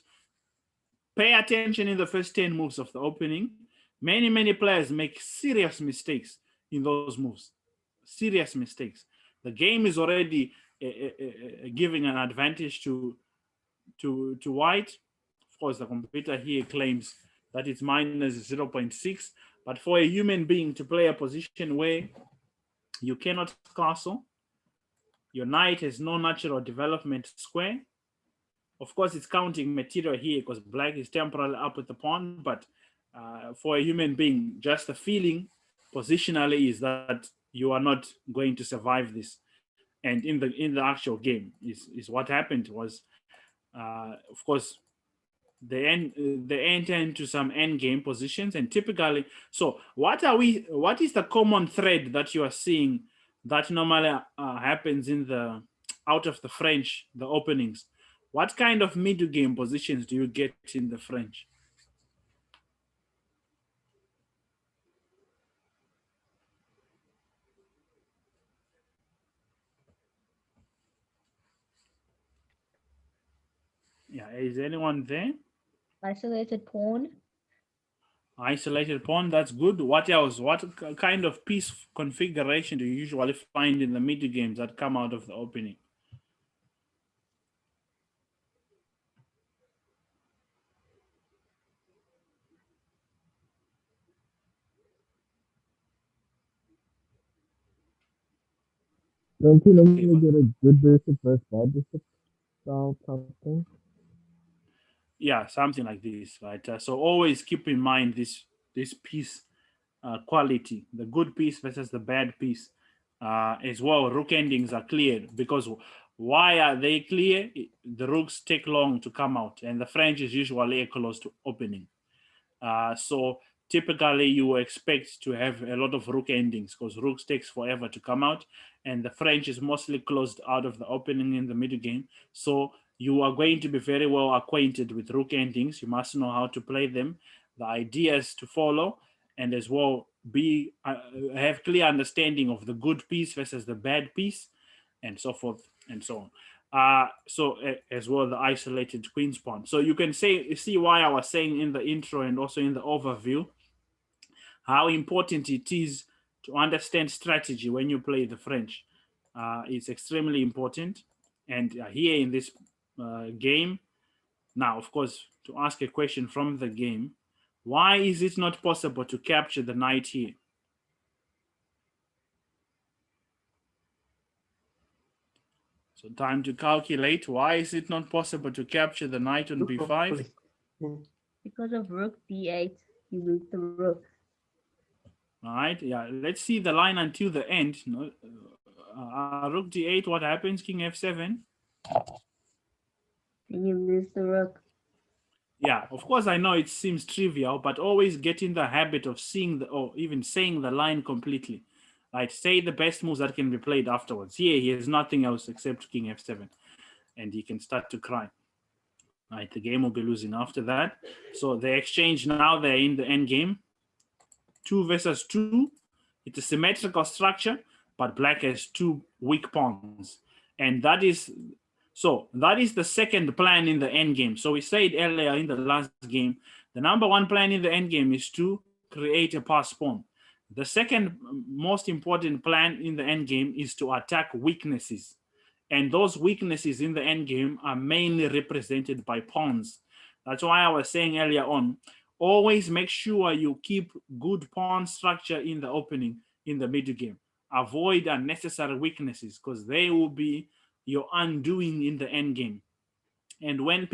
pay attention in the first 10 moves of the opening. Many players make serious mistakes in those moves. Serious mistakes. The game is already giving an advantage to white. Of course, the computer here claims that it's minus 0.6, but for a human being to play a position where you cannot castle, your knight has no natural development square. Of course, it's counting material here because black is temporarily up with the pawn, but for a human being, just the feeling positionally is that you are not going to survive this. And in the actual game is what happened was, of course, they enter into some end game positions, and typically, so what is the common thread that you are seeing that normally happens in the out of the French, the openings? What kind of middle game positions do you get in the French? Yeah, is anyone there? Isolated pawn. Isolated pawn, that's good. What else? What kind of piece configuration do you usually find in the mid games that come out of the opening? Don't you Okay, normally get a good bishop versus bad bishop style type thing? yeah, something like this, right? So always keep in mind this piece quality, the good piece versus the bad piece. As well, rook endings are cleared because why are they clear? The rooks take long to come out, and the French is usually close to opening. So typically you expect to have a lot of rook endings because rooks takes forever to come out, and the French is mostly closed out of the opening in the middle game. So you are going to be very well acquainted with rook endings. You must know how to play them, the ideas to follow, and as well be have clear understanding of the good piece versus the bad piece, and so forth and so on. As well the isolated queen's pawn. So you can see why I was saying in the intro and also in the overview how important it is to understand strategy when you play the French. It's extremely important. And here in this game, now of course to ask a question from the game, why is it not possible to capture the knight here? So time to calculate. Why is it not possible to capture the knight on b5? Because of rook d8, you lose the rook. All right, yeah, let's see the line until the end. Rook d8, what happens? King f7. And you lose the rook. Yeah, of course, I know it seems trivial, but always get in the habit of seeing or even saying the line completely. Right, say the best moves that can be played afterwards. Here, he has nothing else except king f7, and he can start to cry. Right, the game will be losing after that. So the exchange now, they're in the end game. 2 versus 2. It's a symmetrical structure, but black has 2 weak pawns. And that is the second plan in the end game. So we said earlier in the last game, the number one plan in the end game is to create a pass pawn. The second most important plan in the end game is to attack weaknesses. And those weaknesses in the end game are mainly represented by pawns. That's why I was saying earlier on, always make sure you keep good pawn structure in the opening, in the middle game. Avoid unnecessary weaknesses because they will be your undoing in the end game. And when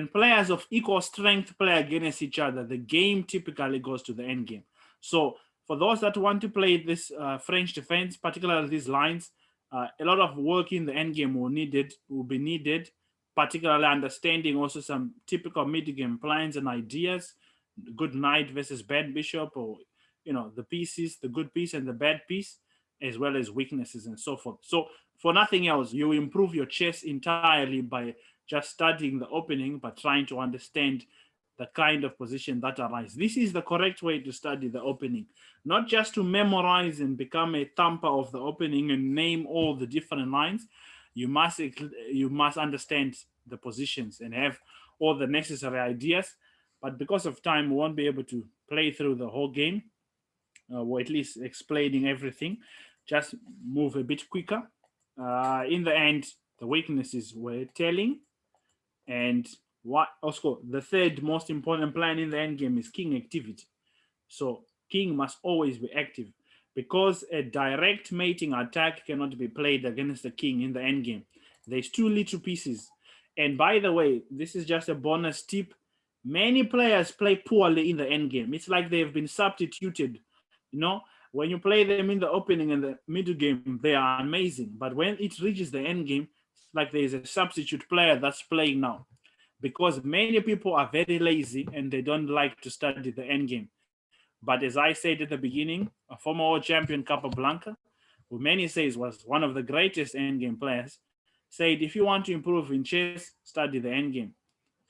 players of equal strength play against each other, the game typically goes to the end game. So for those that want to play this French defense, particularly these lines, a lot of work in the end game will be needed, particularly understanding also some typical mid game plans and ideas, good knight versus bad bishop, or the pieces, the good piece and the bad piece, as well as weaknesses and so forth. So for nothing else, you improve your chess entirely by just studying the opening, but trying to understand the kind of position that arises. This is the correct way to study the opening, not just to memorize and become a thumper of the opening and name all the different lines. You must understand the positions and have all the necessary ideas. But because of time, we won't be able to play through the whole game, or at least explaining everything. Just move a bit quicker. In the end, the weaknesses were telling. And what also the third most important plan in the end game is king activity. So king must always be active because a direct mating attack cannot be played against the king in the end game. There's 2 little pieces. And by the way, this is just a bonus tip. Many players play poorly in the end game. It's like they've been substituted. When you play them in the opening and the middle game, they are amazing. But when it reaches the end game, it's like there's a substitute player that's playing now. Because many people are very lazy and they don't like to study the end game. But as I said at the beginning, a former world champion Capablanca, who many says was one of the greatest endgame players, said if you want to improve in chess, study the endgame.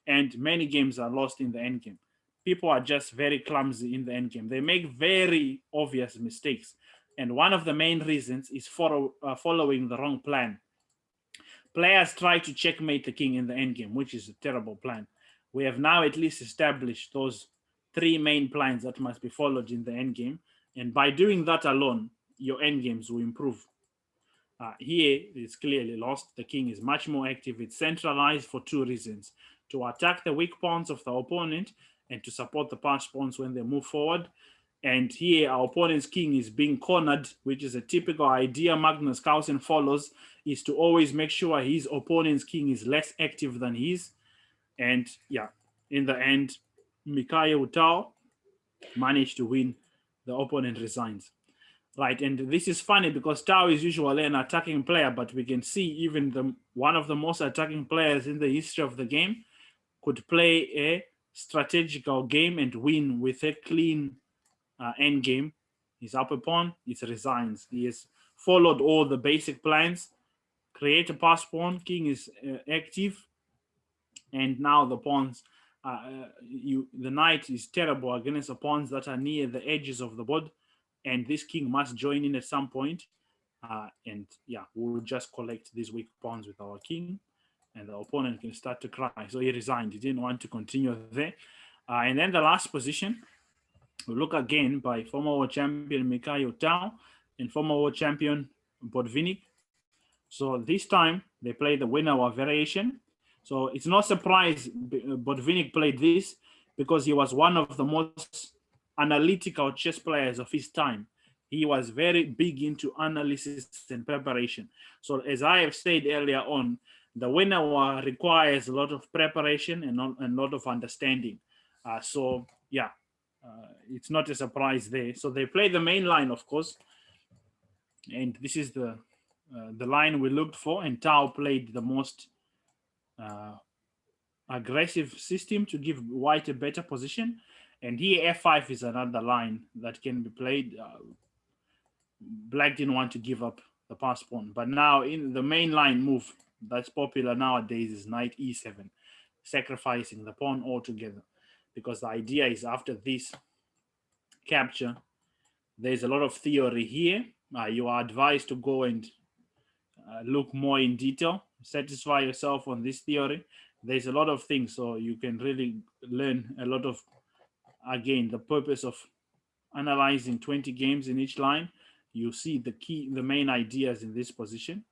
And many games are lost in the endgame. People are just very clumsy in the endgame. They make very obvious mistakes. And one of the main reasons is following the wrong plan. Players try to checkmate the king in the endgame, which is a terrible plan. We have now at least established those 3 main plans that must be followed in the endgame, and by doing that alone, your endgames will improve. Here it's clearly lost. The king is much more active. It's centralized for 2 reasons: to attack the weak pawns of the opponent and to support the pass pawns when they move forward. And here our opponent's king is being cornered, which is a typical idea Magnus Carlsen follows, is to always make sure his opponent's king is less active than his. And yeah, in the end, Mikhail Tao managed to win. The opponent resigns. Right, and this is funny because Tao is usually an attacking player, but we can see even one of the most attacking players in the history of the game could play a strategical game and win with a clean end game. He's up a pawn, he resigns. He has followed all the basic plans. Create a pass pawn, king is active, and now the pawns, the knight is terrible against the pawns that are near the edges of the board, and this king must join in at some point. And yeah, we'll just collect these weak pawns with our king, and the opponent can start to cry. So he resigned. He didn't want to continue there. And then the last position, we look again by former world champion Mikhail Tao and former world champion Botvinnik. So this time they play the winner or variation. So it's no surprise Botvinnik played this because he was one of the most analytical chess players of his time. He was very big into analysis and preparation. So as I have said earlier on, the winner requires a lot of preparation and a lot of understanding. So yeah, it's not a surprise there. So they play the main line, of course, and this is the line we looked for. And Tao played the most aggressive system to give white a better position. And here f5 is another line that can be played. Black didn't want to give up the pass pawn, but now in the main line move that's popular nowadays is knight e7, sacrificing the pawn altogether, because the idea is after this capture, there's a lot of theory here. You are advised to go and look more in detail, satisfy yourself on this theory. There's a lot of things, so you can really learn a lot of, again, the purpose of analyzing 20 games in each line. You see the main ideas in this position.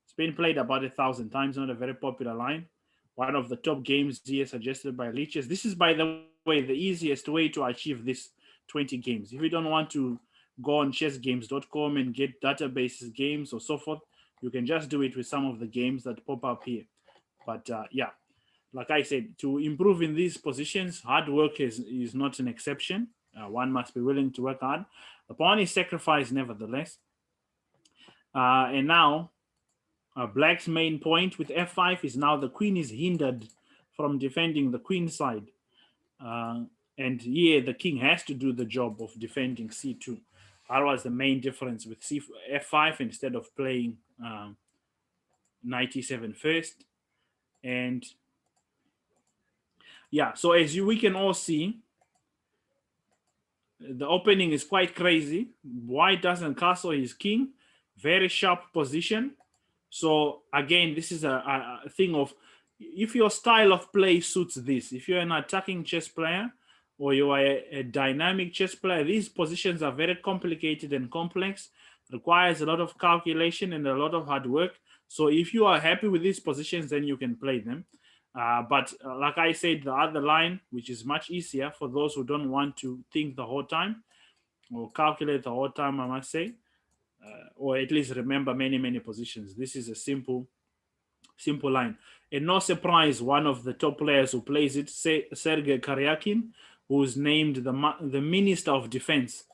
It's been played about 1,000 times, not a very popular line. One of the top games here suggested by leeches. This is, by the way, the easiest way to achieve this 20 games. If you don't want to go on chessgames.com and get databases games or so forth, you can just do it with some of the games that pop up here. But yeah, like I said, to improve in these positions, hard work is not an exception. One must be willing to work hard. The pawn is sacrificed nevertheless. And now Black's main point with f5 is now the queen is hindered from defending the queen side. And here the king has to do the job of defending c2. That was the main difference with f5 instead of playing knight e7 first. And yeah, so as we can all see, the opening is quite crazy. White doesn't castle his king. Very sharp position. So again, this is a thing of, if your style of play suits this, if you're an attacking chess player or you are a dynamic chess player, these positions are very complicated and complex, requires a lot of calculation and a lot of hard work. So if you are happy with these positions, then you can play them. But like I said, the other line, which is much easier for those who don't want to think the whole time or calculate the whole time, I must say, or at least remember many positions. This is a simple line. And no surprise, one of the top players who plays it, Sergei Karyakin, who's named the Minister of Defense.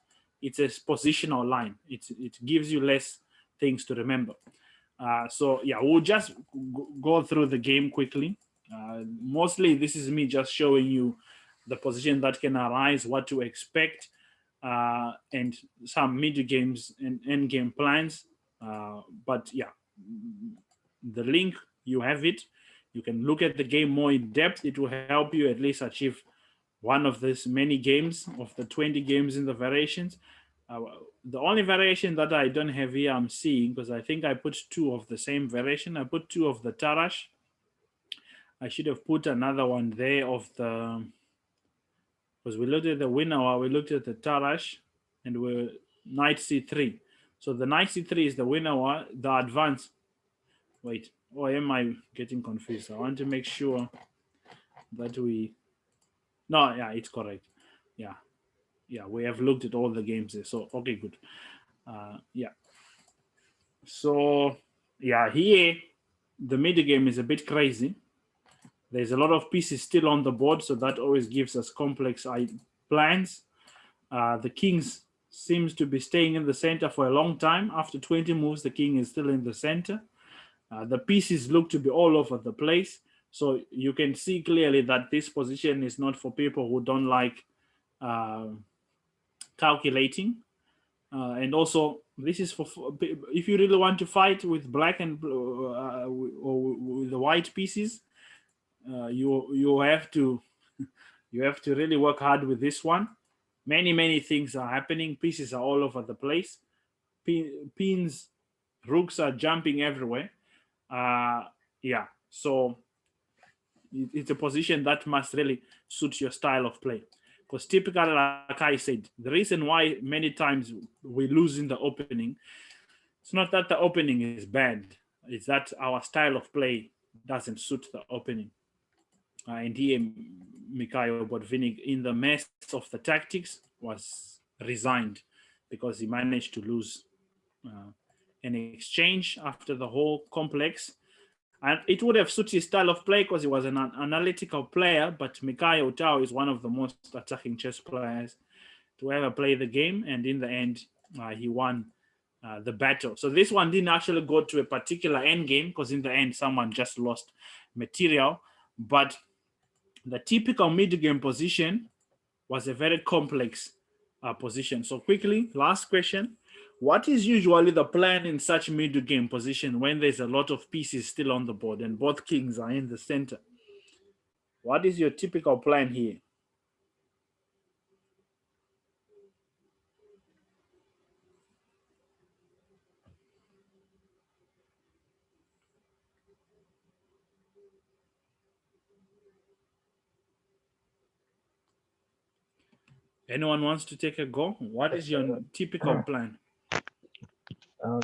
It's a positional line. It gives you less things to remember. So yeah, we'll just go through the game quickly. Mostly this is me just showing you the position that can arise, what to expect, and some mid games and end game plans. But yeah, the link, you have it. You can look at the game more in depth. It will help you at least achieve one of these many games of the 20 games in the variations. The only variation that I don't have here, I'm seeing, because I think I put two of the same variation. I put two of the Tarash. I should have put another one there of the, because we looked at the winner while we looked at the Tarash, and we're knight c3. So the knight c3 is the winner one, the advance. Wait, or am I getting confused? I want to make sure that we, no, yeah, it's correct. Yeah, yeah, we have looked at all the games there. So, okay, good. Yeah. So, yeah, here, the mid game is a bit crazy. There's a lot of pieces still on the board, so that always gives us complex plans. The kings seems to be staying in the center for a long time. After 20 moves, the king is still in the center. The pieces look to be all over the place. So you can see clearly that this position is not for people who don't like calculating. And also, this is for if you really want to fight with black and or with the white pieces, you have to really work hard with this one. Many things are happening. Pieces are all over the place. Pins, rooks are jumping everywhere. Yeah, so it's a position that must really suit your style of play. Because typically, like I said, the reason why many times we lose in the opening, it's not that the opening is bad. It's that our style of play doesn't suit the opening. And here, Mikhail Botvinnik, in the mess of the tactics, was resigned because he managed to lose an exchange after the whole complex. And it would have suited his style of play because he was an analytical player, but Mikhail Tao is one of the most attacking chess players to ever play the game. And in the end, he won the battle. So this one didn't actually go to a particular end game because in the end, someone just lost material. But the typical mid-game position was a very complex position. So quickly, last question. What is usually the plan in such mid-game position when there's a lot of pieces still on the board and both kings are in the center? What is your typical plan here? Anyone wants to take a go? What is your typical plan?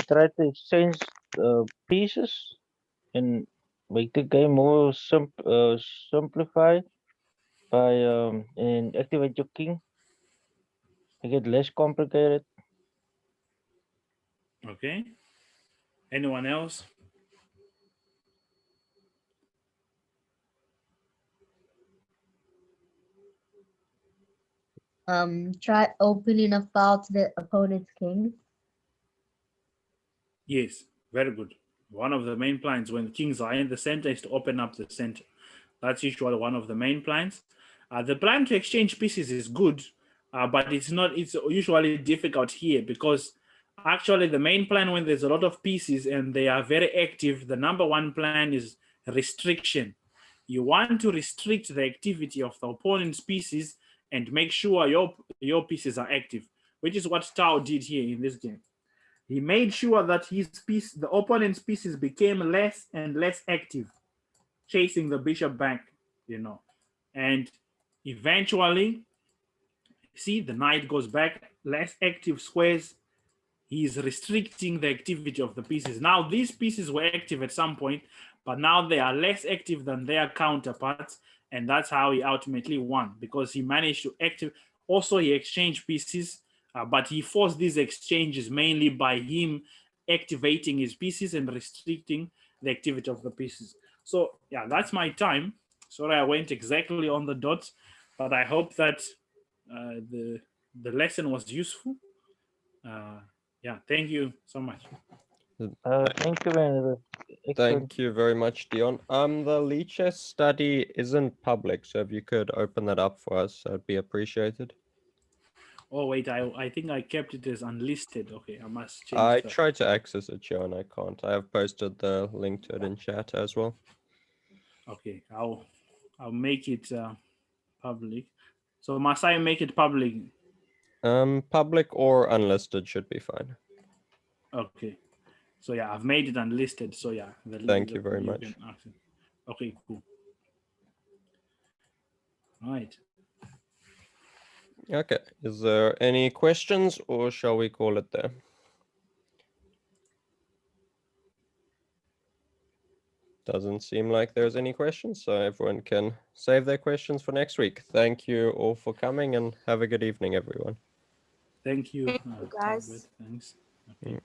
Try to exchange pieces and make the game more simplified by and activate your king. Make it less complicated. Okay. Anyone else? Try opening a file to the opponent's king. Yes, very good. One of the main plans when kings are in the center is to open up the center. That's usually one of the main plans. The plan to exchange pieces is good, but it's not. It's usually difficult here because actually the main plan when there's a lot of pieces and they are very active, the number one plan is restriction. You want to restrict the activity of the opponent's pieces and make sure your pieces are active, which is what Tao did here in this game. He made sure that the opponent's pieces became less and less active, chasing the bishop back. And eventually, see, the knight goes back, less active squares. He's restricting the activity of the pieces. Now, these pieces were active at some point, but now they are less active than their counterparts. And that's how he ultimately won, because he managed to active. Also, he exchanged pieces, but he forced these exchanges mainly by him activating his pieces and restricting the activity of the pieces. So, yeah, that's my time. Sorry, I went exactly on the dot, but I hope that the lesson was useful. Yeah, thank you so much. Thank you, man. Excellent. Thank you very much, Dion. The Lichess study isn't public, so if you could open that up for us, that'd be appreciated. Oh wait, I think I kept it as unlisted. Okay, I must change I that. tried to access it, Joe, and I can't. I have posted the link to it in chat as well. Okay, I'll make it public. So must I make it public? Public or unlisted should be fine. Okay. So yeah, I've made it unlisted. So yeah, Thank you very much. can access. Okay, cool. Right. Okay. Is there any questions or shall we call it there? Doesn't seem like there's any questions, so everyone can save their questions for next week. Thank you all for coming and have a good evening, everyone. Thank you, Thank you, guys. Albert. Thanks. Okay.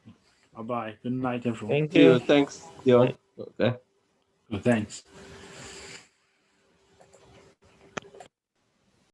Bye bye. Good night, everyone. Thank See you. you. Thanks, Dion. Okay. Thanks.